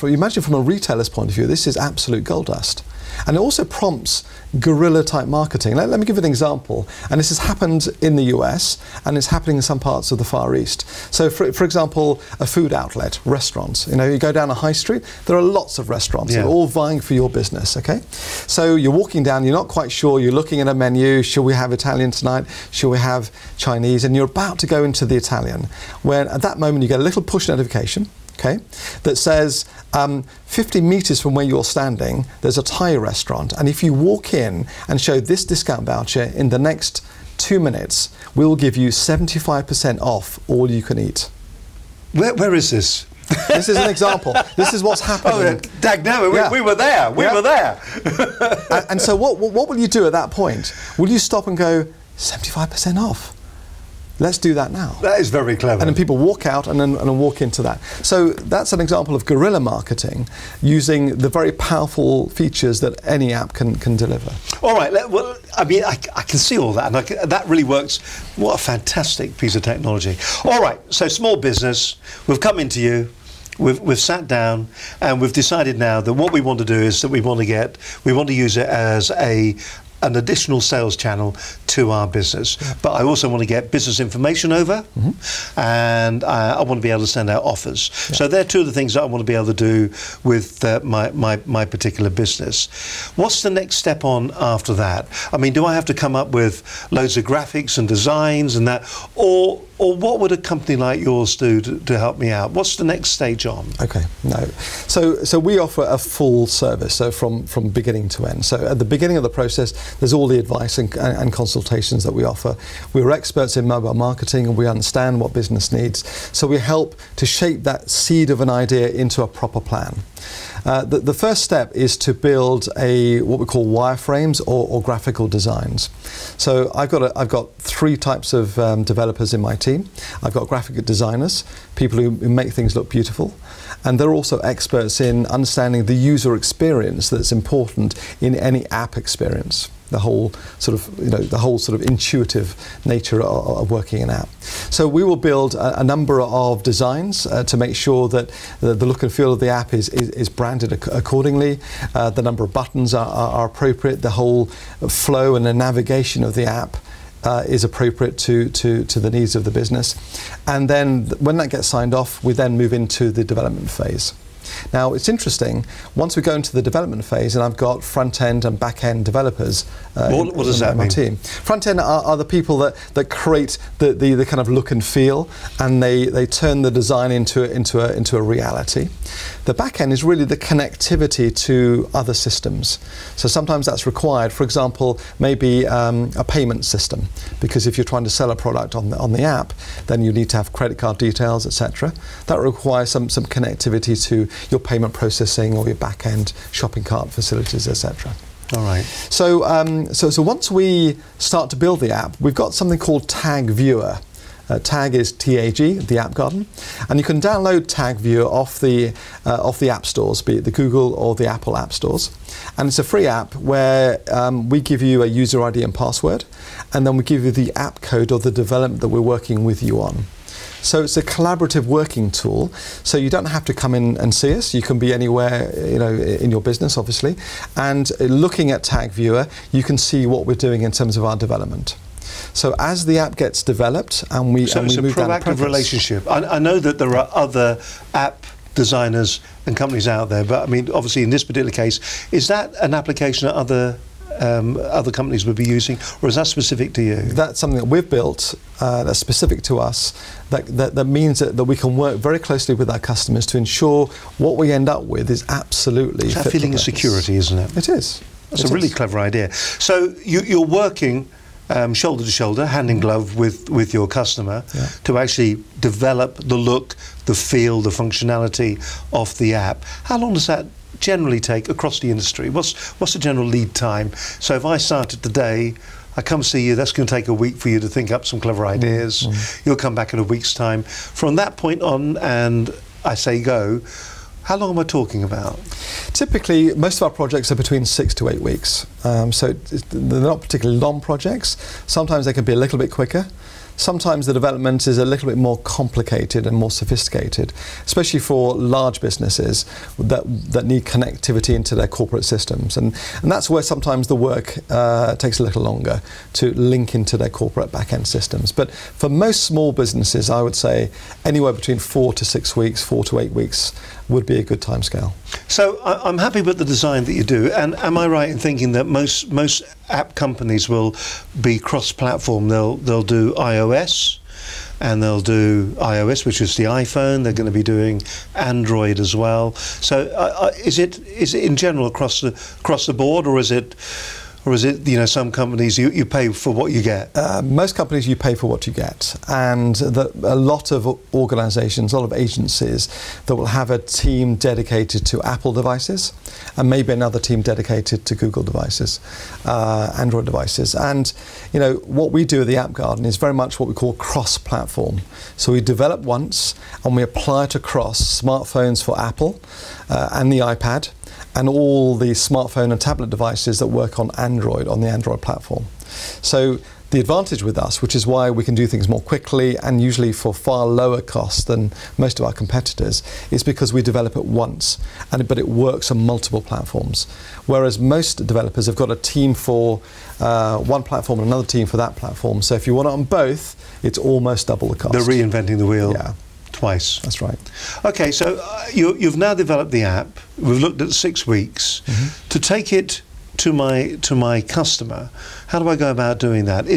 [SPEAKER 2] imagine from a retailer's point of view, this is absolute gold dust. And it also prompts guerrilla-type marketing. Let me give you an example. And this has happened in the US, and it's happening in some parts of the Far East. So, for example, a food outlet, restaurants. You know, you go down a high street, there are lots of restaurants.
[SPEAKER 1] Yeah.
[SPEAKER 2] They're all vying for your business, okay? So you're walking down, you're not quite sure, you're looking at a menu, should we have Italian tonight, should we have Chinese? And you're about to go into the Italian, when at that moment you get a little push notification, okay, that says 50 meters from where you're standing, there's a Thai restaurant, and if you walk in and show this discount voucher in the next 2 minutes, we'll give you 75% off all you can eat.
[SPEAKER 1] Where is this?
[SPEAKER 2] This is an example. This is what's happening.
[SPEAKER 1] Oh, dag no,
[SPEAKER 2] Yeah.
[SPEAKER 1] we were there. We were there.
[SPEAKER 2] And so what will you do at that point? Will you stop and go, 75% off? Let's do that now.
[SPEAKER 1] That is very clever.
[SPEAKER 2] And then people walk out and then walk into that. So that's an example of guerrilla marketing using the very powerful features that any app can deliver.
[SPEAKER 1] All right. Well, I mean, I can see all that, and that really works. What a fantastic piece of technology. All right. So small business, we've come into you. We've sat down and we've decided now that what we want to do is that we want to use it as an additional sales channel to our business. Yeah. But I also want to get business information over, and I want to be able to send out offers. Yeah. So they're two of the things that I want to be able to do with my particular business. What's the next step on after that? I mean, do I have to come up with loads of graphics and designs and that, or what would a company like yours do to help me out? What's the next stage on? Okay,
[SPEAKER 2] no. So we offer a full service, so from beginning to end. So at the beginning of the process, there's all the advice and consultations that we offer. We're experts in mobile marketing, and we understand what business needs. So we help to shape that seed of an idea into a proper plan. The first step is to build what we call wireframes or graphical designs. So I've got three types of developers in my team. I've got graphic designers, people who make things look beautiful, and they're also experts in understanding the user experience that's important in any app experience. The whole sort of intuitive nature of working an app. So we will build a number of designs to make sure that the look and feel of the app is branded accordingly. The number of buttons are appropriate. The whole flow and the navigation of the app is appropriate to the needs of the business. And then when that gets signed off, we then move into the development phase. Now, it's interesting, once we go into the development phase, and I've got front-end and back-end developers
[SPEAKER 1] what does that mean?
[SPEAKER 2] Team. Front-end are the people that create the kind of look and feel, and they turn the design into a reality. The back-end is really the connectivity to other systems. So sometimes that's required, for example, maybe a payment system, because if you're trying to sell a product on the app, then you need to have credit card details, etc. That requires some connectivity to your payment processing or your back-end shopping cart facilities, etc.
[SPEAKER 1] All right.
[SPEAKER 2] So once we start to build the app, we've got something called Tag Viewer. Tag is TAG, the App Garden, and you can download Tag Viewer off the app stores, be it the Google or the Apple app stores. And it's a free app where we give you a user ID and password, and then we give you the app code or the development that we're working with you on. So it's a collaborative working tool. So you don't have to come in and see us. You can be anywhere, in your business, obviously. And looking at Tag Viewer, you can see what we're doing in terms of our development. So as the app gets developed and we
[SPEAKER 1] it's a proactive relationship. I know that there are other app designers and companies out there, but I mean, obviously in this particular case, is that an application that other companies would be using, or is that specific to you? That's something that we've built that's specific to us, that means that we can work very closely with our customers to ensure what we end up with is absolutely fit for purpose. It's that feeling of security, isn't it? It is. It's a really clever idea. So you're working shoulder to shoulder, hand in glove with your customer to actually develop the look, the feel, the functionality of the app. How long does that generally take across the industry? What's the general lead time? So if I started today, I come see you, that's going to take a week for you to think up some clever ideas. You'll come back in a week's time. From that point on, and I say go, how long am I talking about? Typically, most of our projects are between 6 to 8 weeks. So they're not particularly long projects. Sometimes they can be a little bit quicker.
[SPEAKER 2] sometimes the development is a little bit more complicated and more sophisticated, especially for large businesses that need connectivity into their corporate systems. And that's where sometimes the work takes a little longer to link into their corporate back-end systems. But for most small businesses, I would say anywhere between 4 to 6 weeks, 4 to 8 weeks would be a good timescale.
[SPEAKER 1] So I'm happy with the design that you do, and am I right in thinking that most app companies will be cross-platform? They'll do iOS, and they'll do iOS, which is the iPhone. They're going to be doing Android as well. So is it in general across the board, or is it some companies you pay for what you get?
[SPEAKER 2] Most companies you pay for what you get, and a lot of organisations, a lot of agencies that will have a team dedicated to Apple devices, and maybe another team dedicated to Google devices, Android devices. And what we do at the App Garden is very much what we call cross-platform. So we develop once and we apply it across smartphones for Apple and the iPad, and all the smartphone and tablet devices that work on Android, on the Android platform. So the advantage with us, which is why we can do things more quickly and usually for far lower cost than most of our competitors, is because we develop it once, but it works on multiple platforms. Whereas most developers have got a team for one platform and another team for that platform. So if you want it on both, it's almost double the cost.
[SPEAKER 1] They're reinventing the wheel.
[SPEAKER 2] Yeah.
[SPEAKER 1] Twice.
[SPEAKER 2] That's right.
[SPEAKER 1] Okay, so you've now developed the app. We've looked at 6 weeks. Mm-hmm. To take it to my customer, how do I go about doing that?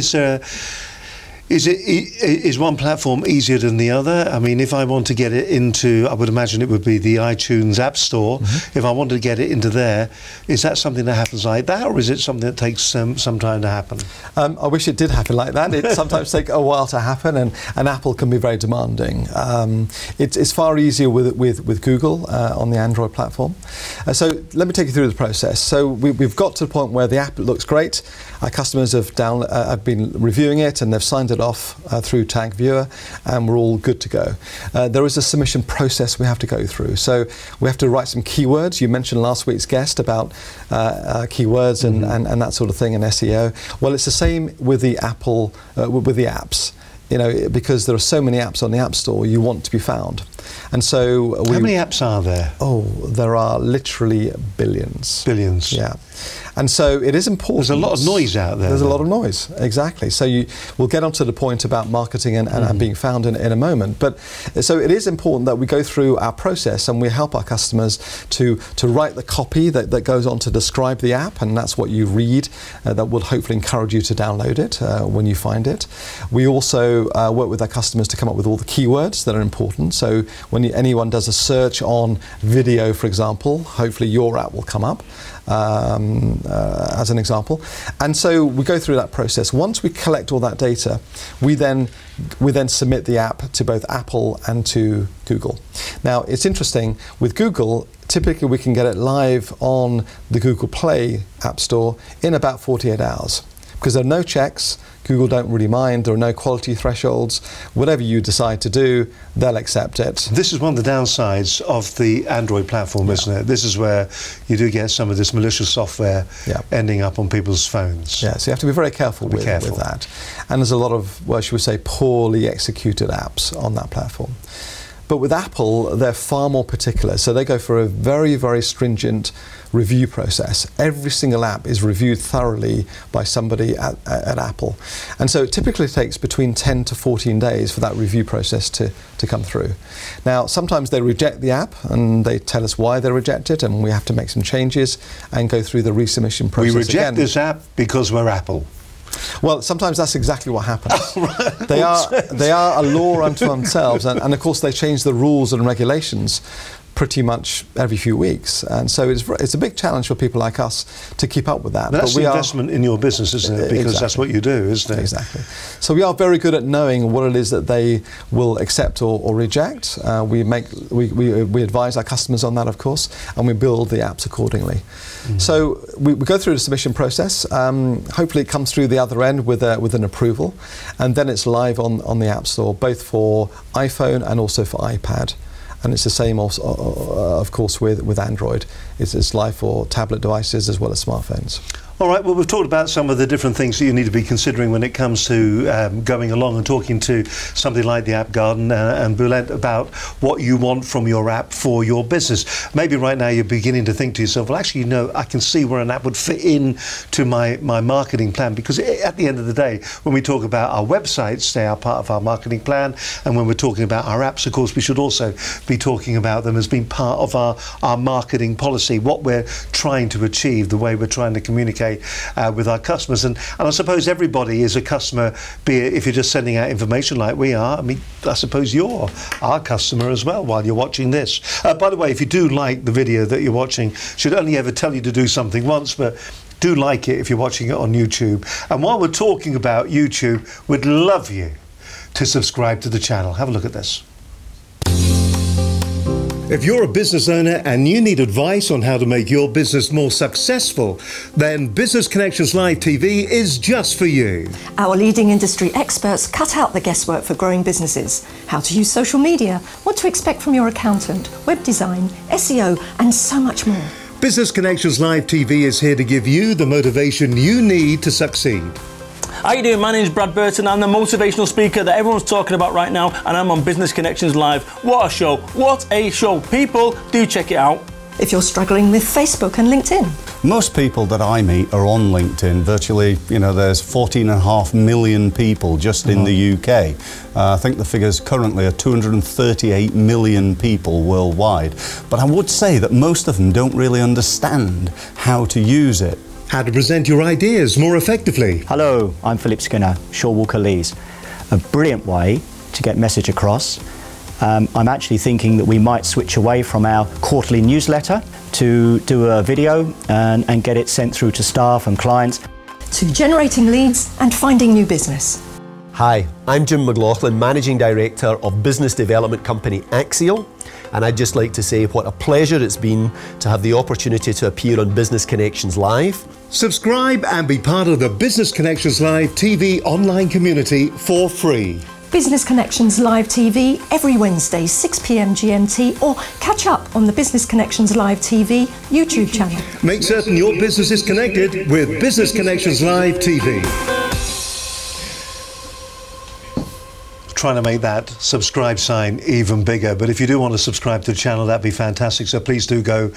[SPEAKER 1] Is one platform easier than the other? I mean, if I want to get it into, I would imagine it would be the iTunes App Store. Mm-hmm. If I wanted to get it into there, is that something that happens like that, or is it something that takes some time to happen?
[SPEAKER 2] I wish it did happen like that. It sometimes takes a while to happen, and Apple can be very demanding. It's far easier with Google on the Android platform. So let me take you through the process. So we've got to the point where the app looks great. Our customers have been reviewing it, and they've signed it off through Tag Viewer, and we're all good to go. There is a submission process we have to go through. So we have to write some keywords. You mentioned last week's guest about keywords and that sort of thing in SEO. Well, it's the same with the Apple, with the apps. Because there are so many apps on the App Store, you want to be found. And so
[SPEAKER 1] how many apps are there?
[SPEAKER 2] Oh, there are literally billions.
[SPEAKER 1] Billions.
[SPEAKER 2] Yeah. And so it is important.
[SPEAKER 1] There's a lot of noise out there.
[SPEAKER 2] There's a lot of noise, exactly. So we'll get onto the point about marketing and being found in a moment. But so it is important that we go through our process and we help our customers to write the copy that goes on to describe the app, and that's what you read. That will hopefully encourage you to download it when you find it. We also work with our customers to come up with all the keywords that are important. So when anyone does a search on video, for example, hopefully your app will come up. As an example. And so we go through that process. Once we collect all that data, we then submit the app to both Apple and to Google. Now, it's interesting, with Google, typically we can get it live on the Google Play App Store in about 48 hours. Because there are no checks, Google don't really mind, there are no quality thresholds. Whatever you decide to do, they'll accept it.
[SPEAKER 1] This is one of the downsides of the Android platform, isn't it? This is where you do get some of this malicious software ending up on people's phones.
[SPEAKER 2] Yeah, so you have to be very careful with that. And there's a lot of, well, should we say, poorly executed apps on that platform. But with Apple, they're far more particular. So they go for a very, very stringent review process. Every single app is reviewed thoroughly by somebody at Apple. And so it typically takes between 10 to 14 days for that review process to come through. Now, sometimes they reject the app and they tell us why they reject it, and we have to make some changes and go through the resubmission process.
[SPEAKER 1] We reject this app because we're Apple.
[SPEAKER 2] Well, sometimes that's exactly what happens. They are a law unto themselves, and of course they change the rules and regulations pretty much every few weeks, and so it's a big challenge for people like us to keep up with that.
[SPEAKER 1] But that's the investment in your business, isn't it? Because that's what you do, isn't it?
[SPEAKER 2] Exactly. So we are very good at knowing what it is that they will accept or reject. We advise our customers on that, of course, and we build the apps accordingly. So we go through the submission process. Hopefully it comes through the other end with an approval, and then it's live on the App Store, both for iPhone and also for iPad. And it's the same also, of course, with Android. It's live for tablet devices as well as smartphones.
[SPEAKER 1] All right, well, we've talked about some of the different things that you need to be considering when it comes to going along and talking to somebody like the App Garden and Bulent about what you want from your app for your business. Maybe right now you're beginning to think to yourself, well, actually, you know, I can see where an app would fit in to my marketing plan, because at the end of the day, when we talk about our websites, they are part of our marketing plan, and when we're talking about our apps, of course, we should also be talking about them as being part of our marketing policy, what we're trying to achieve, the way we're trying to communicate with our customers. And I suppose everybody is a customer, be it if you're just sending out information like we are. I mean, I suppose you're our customer as well while you're watching this. By the way, if you do like the video that you're watching, should only ever tell you to do something once, but do like it if you're watching it on YouTube. And while we're talking about YouTube, we'd love you to subscribe to the channel. Have a look at this. If you're a business owner and you need advice on how to make your business more successful, then Business Connections Live TV is just for you.
[SPEAKER 4] Our leading industry experts cut out the guesswork for growing businesses. How to use social media, what to expect from your accountant, web design, SEO, and so much more.
[SPEAKER 1] Business Connections Live TV is here to give you the motivation you need to succeed.
[SPEAKER 5] How you doing? My name is Brad Burton. I'm the motivational speaker that everyone's talking about right now, and I'm on Business Connections Live. What a show! What a show! People, do check it out.
[SPEAKER 4] If you're struggling with Facebook and LinkedIn.
[SPEAKER 6] Most people that I meet are on LinkedIn. Virtually, you know, there's 14.5 million people just in the UK. I think the figures currently are 238 million people worldwide. But I would say that most of them don't really understand how to use it.
[SPEAKER 1] How to present your ideas more effectively.
[SPEAKER 7] Hello, I'm Philip Skinner, Shaw Walker Lees. A brilliant way to get message across. I'm actually thinking that we might switch away from our quarterly newsletter to do a video and get it sent through to staff and clients.
[SPEAKER 4] To generating leads and finding new business.
[SPEAKER 8] Hi, I'm Jim McLaughlin, Managing Director of business development company Axial. And I'd just like to say what a pleasure it's been to have the opportunity to appear on Business Connections Live.
[SPEAKER 1] Subscribe and be part of the Business Connections Live TV online community for free.
[SPEAKER 4] Business Connections Live TV every Wednesday, 6 p.m. GMT, or catch up on the Business Connections Live TV YouTube channel.
[SPEAKER 1] Make certain your business is connected with Business Connections Live TV. Trying to make that subscribe sign even bigger, but if you do want to subscribe to the channel, that'd be fantastic, so please do go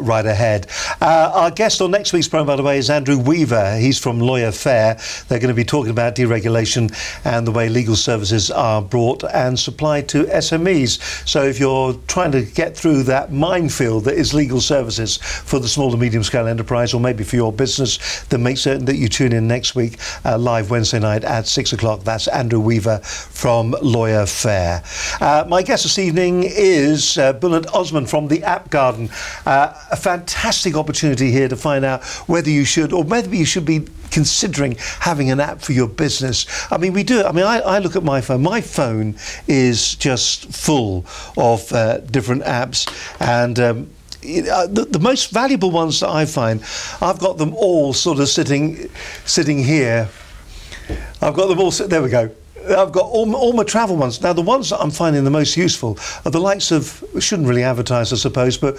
[SPEAKER 1] right ahead. Our guest on next week's program, by the way, is Andrew Weaver. He's from Lawyer Fair. They're going to be talking about deregulation and the way legal services are brought and supplied to SMEs. So if you're trying to get through that minefield that is legal services for the small to medium scale enterprise, or maybe for your business, then make certain that you tune in next week, live Wednesday night at 6 o'clock. That's Andrew Weaver from Lawyer Fair. My guest this evening is Bulent Osman from the App Garden. A fantastic opportunity here to find out whether you should, or maybe you should be considering having an app for your business. I mean, we do. I mean, I look at my phone. My phone is just full of different apps, and the most valuable ones that I find, I've got them all sort of sitting here. I've got them all. There we go. I've got all my travel ones. Now, the ones that I'm finding the most useful are the likes of, we shouldn't really advertise, I suppose, but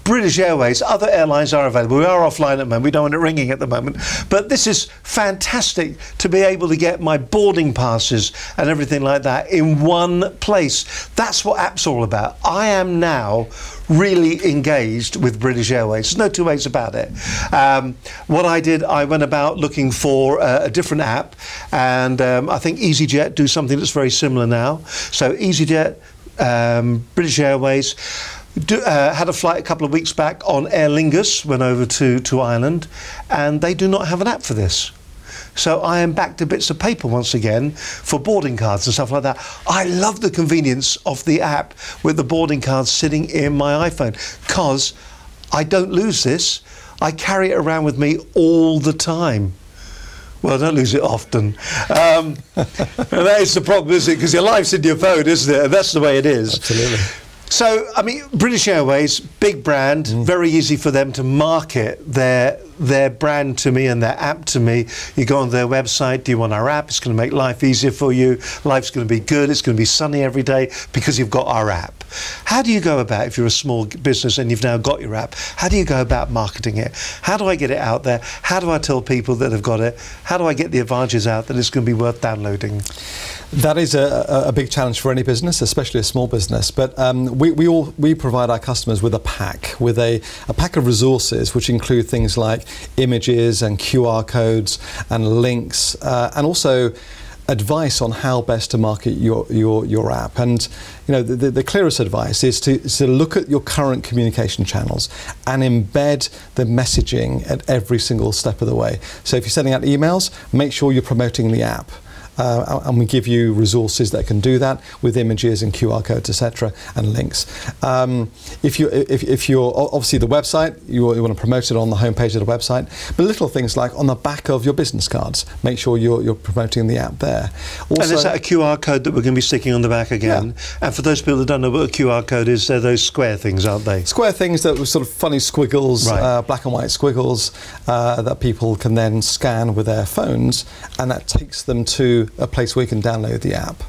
[SPEAKER 1] British Airways. Other airlines are available. We are offline at the moment. We don't want it ringing at the moment. But this is fantastic to be able to get my boarding passes and everything like that in one place. That's what apps are all about. I am now really engaged with British Airways. There's no two ways about it. What I did, I went about looking for a different app, and I think EasyJet do something that's very similar now. So EasyJet, British Airways, had a flight a couple of weeks back on Aer Lingus, went over to Ireland, and they do not have an app for this. So I am back to bits of paper once again for boarding cards and stuff like that. I love the convenience of the app with the boarding cards sitting in my iPhone, because I don't lose this. I carry it around with me all the time. Well, I don't lose it often. And that is the problem, isn't it? Because your life's in your phone, isn't it? And that's the way it is.
[SPEAKER 8] Absolutely.
[SPEAKER 1] So, I mean, British Airways, big brand, very easy for them to market their their brand to me and their app to me. You go on their website, do you want our app? It's going to make life easier for you. Life's going to be good. It's going to be sunny every day because you've got our app. How do you go about, if you're a small business and you've now got your app, how do you go about marketing it? How do I get it out there? How do I tell people that have got it? How do I get the advantages out that it's going to be worth downloading?
[SPEAKER 2] That is a big challenge for any business, especially a small business. But we provide our customers with a pack, a pack of resources which include things like images and QR codes and links, and also advice on how best to market your app. And the clearest advice is to look at your current communication channels and embed the messaging at every single step of the way. So if you're sending out emails, make sure you're promoting the app. And we give you resources that can do that with images and QR codes, etc., and links. If you're obviously the website, you want to promote it on the homepage of the website. But little things like on the back of your business cards, make sure you're promoting the app there. Also,
[SPEAKER 1] and is that a QR code that we're going to be sticking on the back again? Yeah. And for those people that don't know what a QR code is, they're those square things, aren't they?
[SPEAKER 2] Square things that were sort of funny squiggles,
[SPEAKER 1] right.
[SPEAKER 2] Black and white squiggles that people can then scan with their phones, and that takes them to a place where you can download the app.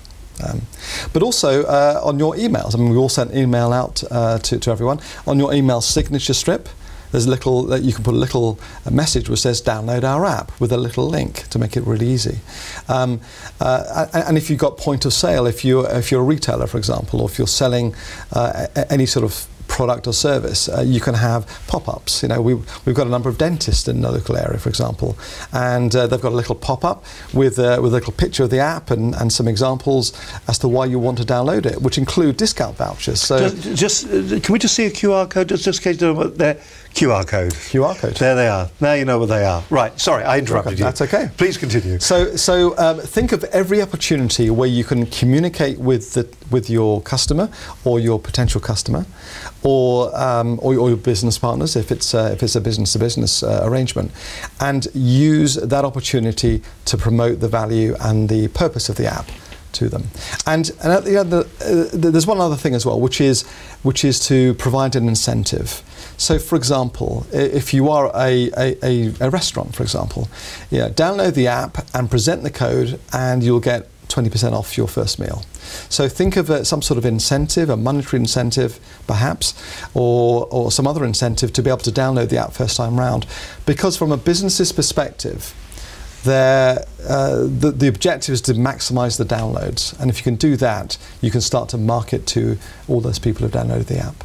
[SPEAKER 2] But also on your emails, I mean, we all sent email out to everyone. On your email signature strip, there's a little, you can put a little message which says download our app with a little link to make it really easy. And if you've got point of sale, if you're a retailer, for example, or if you're selling any sort of product or service, you can have pop-ups. We've got a number of dentists in the local area, for example, and they've got a little pop-up with a little picture of the app and some examples as to why you want to download it, which include discount vouchers. So
[SPEAKER 1] can we just see a QR code, just in case you don't know what they're? QR code.
[SPEAKER 2] QR code.
[SPEAKER 1] There they are. Now you know what they are. Right. Sorry, I interrupted you.
[SPEAKER 2] That's okay.
[SPEAKER 1] Please continue.
[SPEAKER 2] So think of every opportunity where you can communicate with your customer or your potential customer, or your business partners if it's a business-to-business arrangement, and use that opportunity to promote the value and the purpose of the app to them. And at the end, there's one other thing as well, which is to provide an incentive. So, for example, if you are a restaurant, for example, download the app and present the code, and you'll get 20% off your first meal. So think of some sort of incentive, a monetary incentive perhaps, or some other incentive to be able to download the app first time round. Because from a business's perspective, the objective is to maximise the downloads, and if you can do that, you can start to market to all those people who've downloaded the app.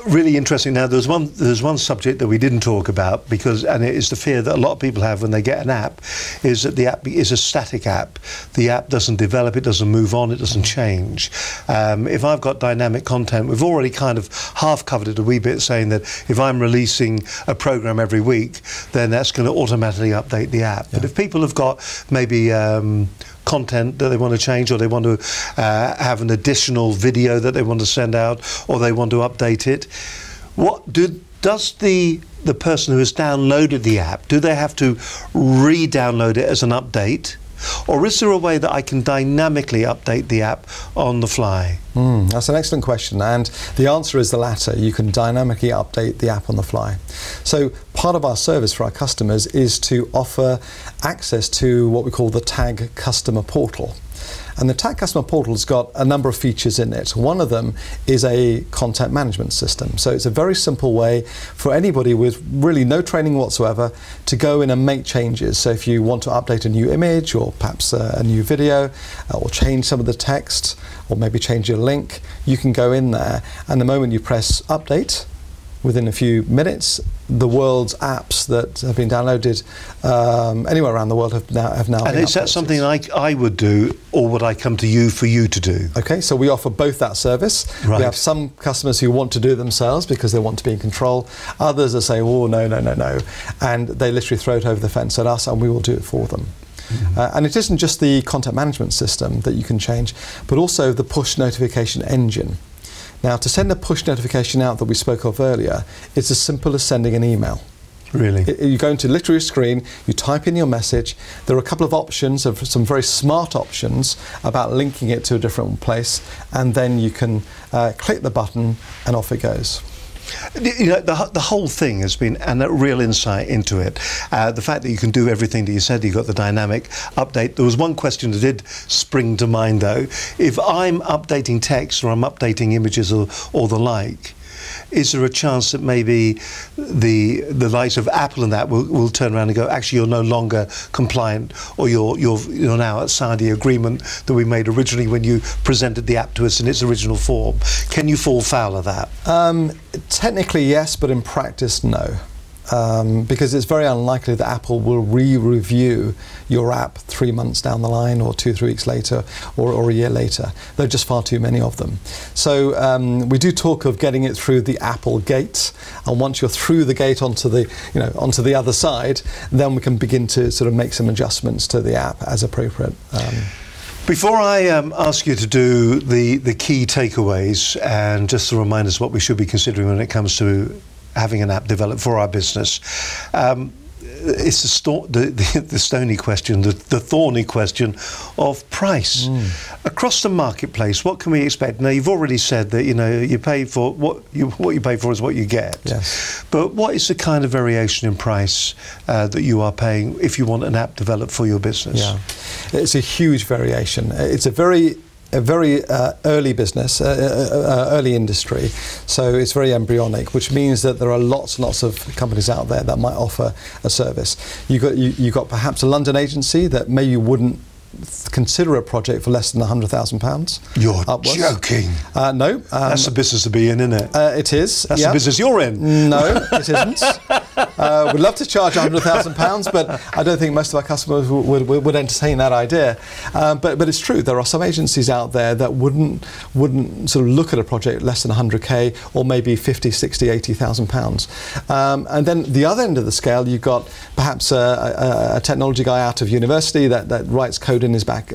[SPEAKER 1] Really interesting. Now, there's one subject that we didn't talk about, and it is the fear that a lot of people have when they get an app, is that the app is a static app. The app doesn't develop, it doesn't move on, it doesn't change. If I've got dynamic content, we've already kind of half covered it a wee bit, saying that if I'm releasing a program every week, then that's going to automatically update the app. Yeah. But if people have got maybe content that they want to change, or they want to have an additional video that they want to send out, or they want to update it, does the person who has downloaded the app, do they have to re-download it as an update, or is there a way that I can dynamically update the app on the fly?
[SPEAKER 2] That's an excellent question, and the answer is the latter. You can dynamically update the app on the fly. So part of our service for our customers is to offer access to what we call the Tag Customer Portal. And the Tag Customer Portal has got a number of features in it. One of them is a content management system. So it's a very simple way for anybody with really no training whatsoever to go in and make changes. So if you want to update a new image, or perhaps a new video, or change some of the text, or maybe change your link, you can go in there, and the moment you press update, within a few minutes, the world's apps that have been downloaded anywhere around the world have now been updated.
[SPEAKER 1] And is that something I would do, or would I come to you for you to do?
[SPEAKER 2] Okay, so we offer both that service.
[SPEAKER 1] Right.
[SPEAKER 2] We have some customers who want to do it themselves because they want to be in control. Others that say, oh, no, and they literally throw it over the fence at us, and we will do it for them. And it isn't just the content management system that you can change, but also the push notification engine. Now, to send a push notification out that we spoke of earlier, it's as simple as sending an email.
[SPEAKER 1] Really?
[SPEAKER 2] You go into literally a screen, you type in your message. There are a couple of options, some very smart options about linking it to a different place, and then you can click the button and off it goes.
[SPEAKER 1] You know, the whole thing has been a real insight into it. The fact that you can do everything that you said, you've got the dynamic update. There was one question that did spring to mind, though. If I'm updating text or I'm updating images or the like, is there a chance that maybe the likes of Apple and that will turn around and go, actually, you're no longer compliant, or you're now outside the agreement that we made originally when you presented the app to us in its original form? Can you fall foul of that?
[SPEAKER 2] Technically, yes, but in practice, no. Because it's very unlikely that Apple will re-review your app 3 months down the line, or 2-3 weeks later, or a year later. There are just far too many of them. So we do talk of getting it through the Apple gate, and once you're through the gate onto the other side, then we can begin to sort of make some adjustments to the app as appropriate.
[SPEAKER 1] Before I ask you to do the key takeaways, and just to remind us what we should be considering when it comes to having an app developed for our business, it's the stony question, the thorny question of price. Across the marketplace, what can we expect? Now, you've already said that, you know, you pay for what you pay for is what you get.
[SPEAKER 2] Yes.
[SPEAKER 1] But what is the kind of variation in price that you are paying if you want an app developed for your business?
[SPEAKER 2] Yeah, it's a huge variation. It's a very early business, early industry, so it's very embryonic, which means that there are lots and lots of companies out there that might offer a service. You got perhaps a London agency that maybe wouldn't consider a project for less than £100,000.
[SPEAKER 1] You're
[SPEAKER 2] upwards.
[SPEAKER 1] joking.
[SPEAKER 2] No.
[SPEAKER 1] That's the business to be in, isn't it?
[SPEAKER 2] It is.
[SPEAKER 1] That's the business you're in.
[SPEAKER 2] No, it isn't. We'd love to charge £100,000, but I don't think most of our customers would entertain that idea. But it's true. There are some agencies out there that wouldn't sort of look at a project less than 100k, or maybe 50, 60, 80,000 pounds. And then the other end of the scale, you've got perhaps a technology guy out of university that writes code in his back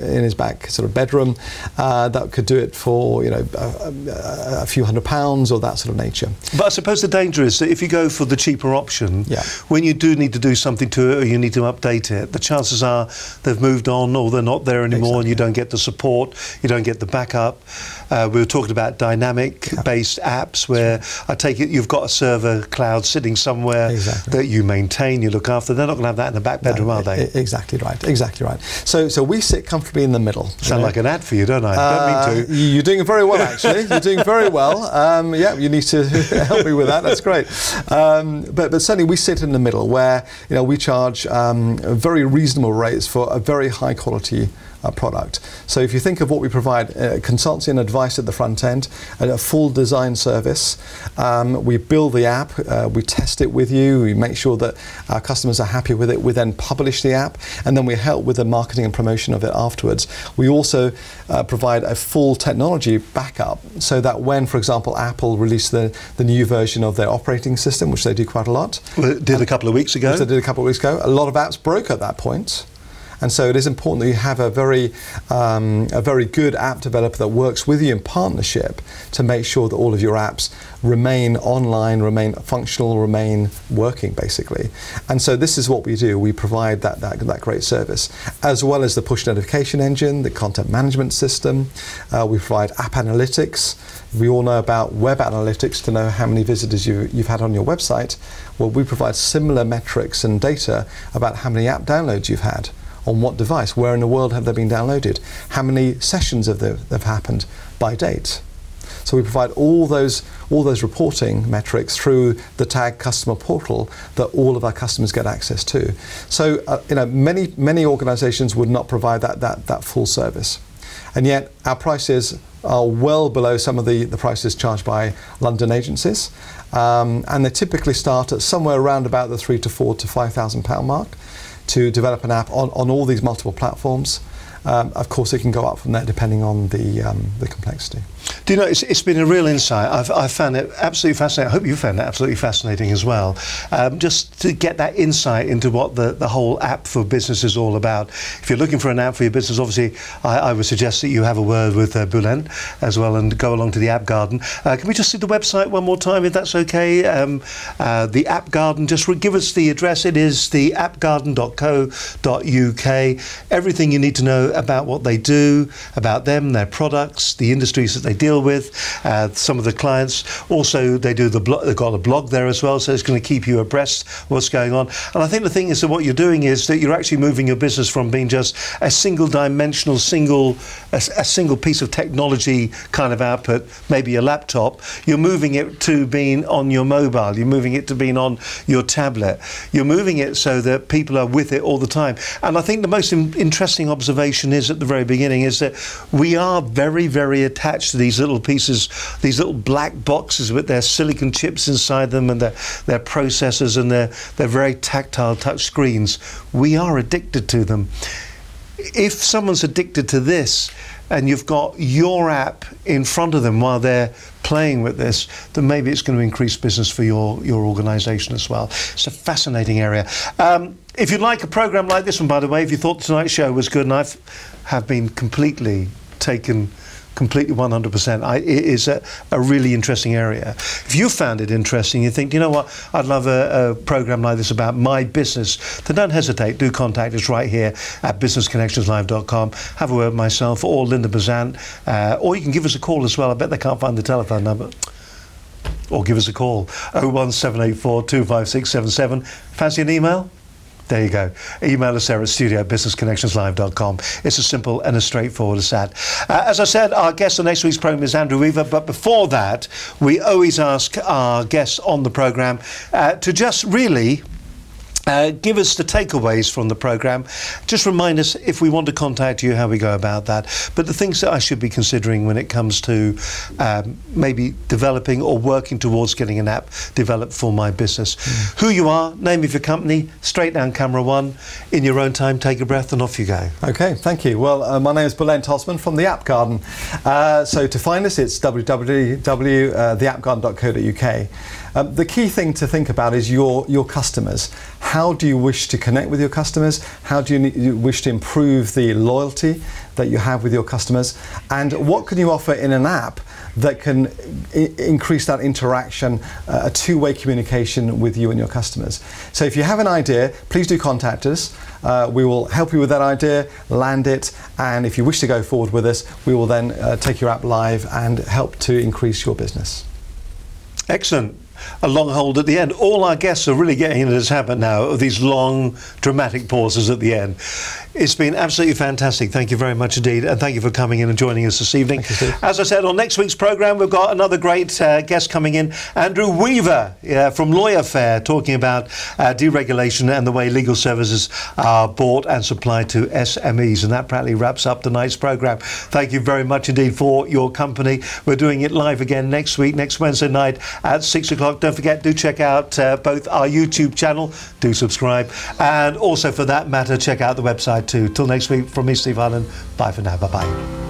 [SPEAKER 2] sort of bedroom, that could do it for, you know, a few £100s or that sort of nature.
[SPEAKER 1] But I suppose the danger is that if you go for the cheaper option, when you do need to do something to it, or you need to update it, the chances are they've moved on, or they're not there anymore. Exactly. And you don't get the support, you don't get the backup. We were talking about dynamic-based apps, where I take it you've got a server cloud sitting somewhere that you maintain, you look after. They're not going to have that in the back bedroom, are they?
[SPEAKER 2] Exactly right. Exactly right. So we sit comfortably in the middle.
[SPEAKER 1] Sound like an ad for you, don't I? Don't mean to.
[SPEAKER 2] You're doing very well, actually. You're doing very well. Yeah, you need to help me with that. That's great. But certainly we sit in the middle, where, you know, we charge very reasonable rates for a very high quality product. So if you think of what we provide, consultancy and advice at the front end, and a full design service, we build the app, we test it with you, we make sure that our customers are happy with it, we then publish the app, and then we help with the marketing and promotion of it afterwards. We also provide a full technology backup, so that when, for example, Apple release the new version of their operating system, which they do quite a lot.
[SPEAKER 1] Well, it did a couple of weeks ago.
[SPEAKER 2] Which they did a couple of weeks ago. A lot of apps broke at that point. And so it is important that you have a very good app developer that works with you in partnership to make sure that all of your apps remain online, remain functional, remain working, basically. And so this is what we do. We provide that great service, as well as the push notification engine, the content management system. We provide app analytics. We all know about web analytics to know how many visitors you've had on your website. Well, we provide similar metrics and data about how many app downloads you've had, on what device, where in the world have they been downloaded, how many sessions have happened by date. So we provide all those reporting metrics through the Tag customer portal that all of our customers get access to. So you know, many organisations would not provide that full service, and yet our prices are well below some of the prices charged by London agencies, and they typically start at somewhere around about the £3,000 to £4,000 to £5,000 mark to develop an app on all these multiple platforms. Of course, it can go up from there depending on the complexity.
[SPEAKER 1] Do you know, it's been a real insight. I've found it absolutely fascinating. I hope you found it absolutely fascinating as well. Just to get that insight into what the whole app for business is all about. If you're looking for an app for your business, obviously, I would suggest that you have a word with Bulent as well, and go along to the App Garden. Can we just see the website one more time, if that's okay? The App Garden, just give us the address. It is the appgarden.co.uk. Everything you need to know about what they do, about them, their products, the industries that they deal with, some of the clients. Also, they've got a blog there as well, so it's going to keep you abreast of what's going on. And I think the thing is that what you're doing is that you're actually moving your business from being just a single-dimensional, a single piece of technology kind of output, maybe a laptop. You're moving it to being on your mobile. You're moving it to being on your tablet. You're moving it so that people are with it all the time. And I think the most interesting observation is at the very beginning is that we are very, very attached to these little pieces, these little black boxes with their silicon chips inside them and their processors and their very tactile touch screens. We are addicted to them. If someone's addicted to this and you've got your app in front of them while they're playing with this, then maybe it's going to increase business for your organisation as well. It's a fascinating area. If you'd like a programme like this one, by the way, if you thought tonight's show was good, and I have been completely 100%. It is a really interesting area. If you found it interesting, you think, you know what, I'd love a program like this about my business, then don't hesitate. Do contact us right here at businessconnectionslive.com. Have a word with myself or Linda Bazant, or you can give us a call as well. I bet they can't find the telephone number. Or give us a call, 01784 25677. Fancy an email? There you go. Email us there at studio@businessconnectionslive.com. It's as simple and as straightforward as that. As I said, our guest on next week's programme is Andrew Weaver, but before that, we always ask our guests on the programme to just really give us the takeaways from the programme. Just remind us, if we want to contact you, how we go about that. But the things that I should be considering when it comes to maybe developing or working towards getting an app developed for my business. Who you are, name of your company, straight down camera one. In your own time, take a breath and off you go.
[SPEAKER 2] Okay, thank you. Well, my name is Bulent Osman from the App Garden. So to find us, it's www.theappgarden.co.uk. The key thing to think about is your customers. How do you wish to connect with your customers? How do you wish to improve the loyalty that you have with your customers? And what can you offer in an app that can increase that interaction, a two-way communication with you and your customers? So if you have an idea, please do contact us. We will help you with that idea, land it, and if you wish to go forward with us, we will then take your app live and help to increase your business.
[SPEAKER 1] Excellent. A long hold at the end. All our guests are really getting into this habit now of these long, dramatic pauses at the end. It's been absolutely fantastic. Thank you very much indeed, and thank you for coming in and joining us this evening. As I said, on next week's programme, we've got another great guest coming in, Andrew Weaver from Lawyer Fair, talking about deregulation and the way legal services are bought and supplied to SMEs, and that practically wraps up tonight's programme. Thank you very much indeed for your company. We're doing it live again next week, next Wednesday night at 6 o'clock. Don't forget, do check out both our YouTube channel, do subscribe, and also for that matter, check out the website too. Till next week, from me, Steve Allen, bye for now, bye-bye.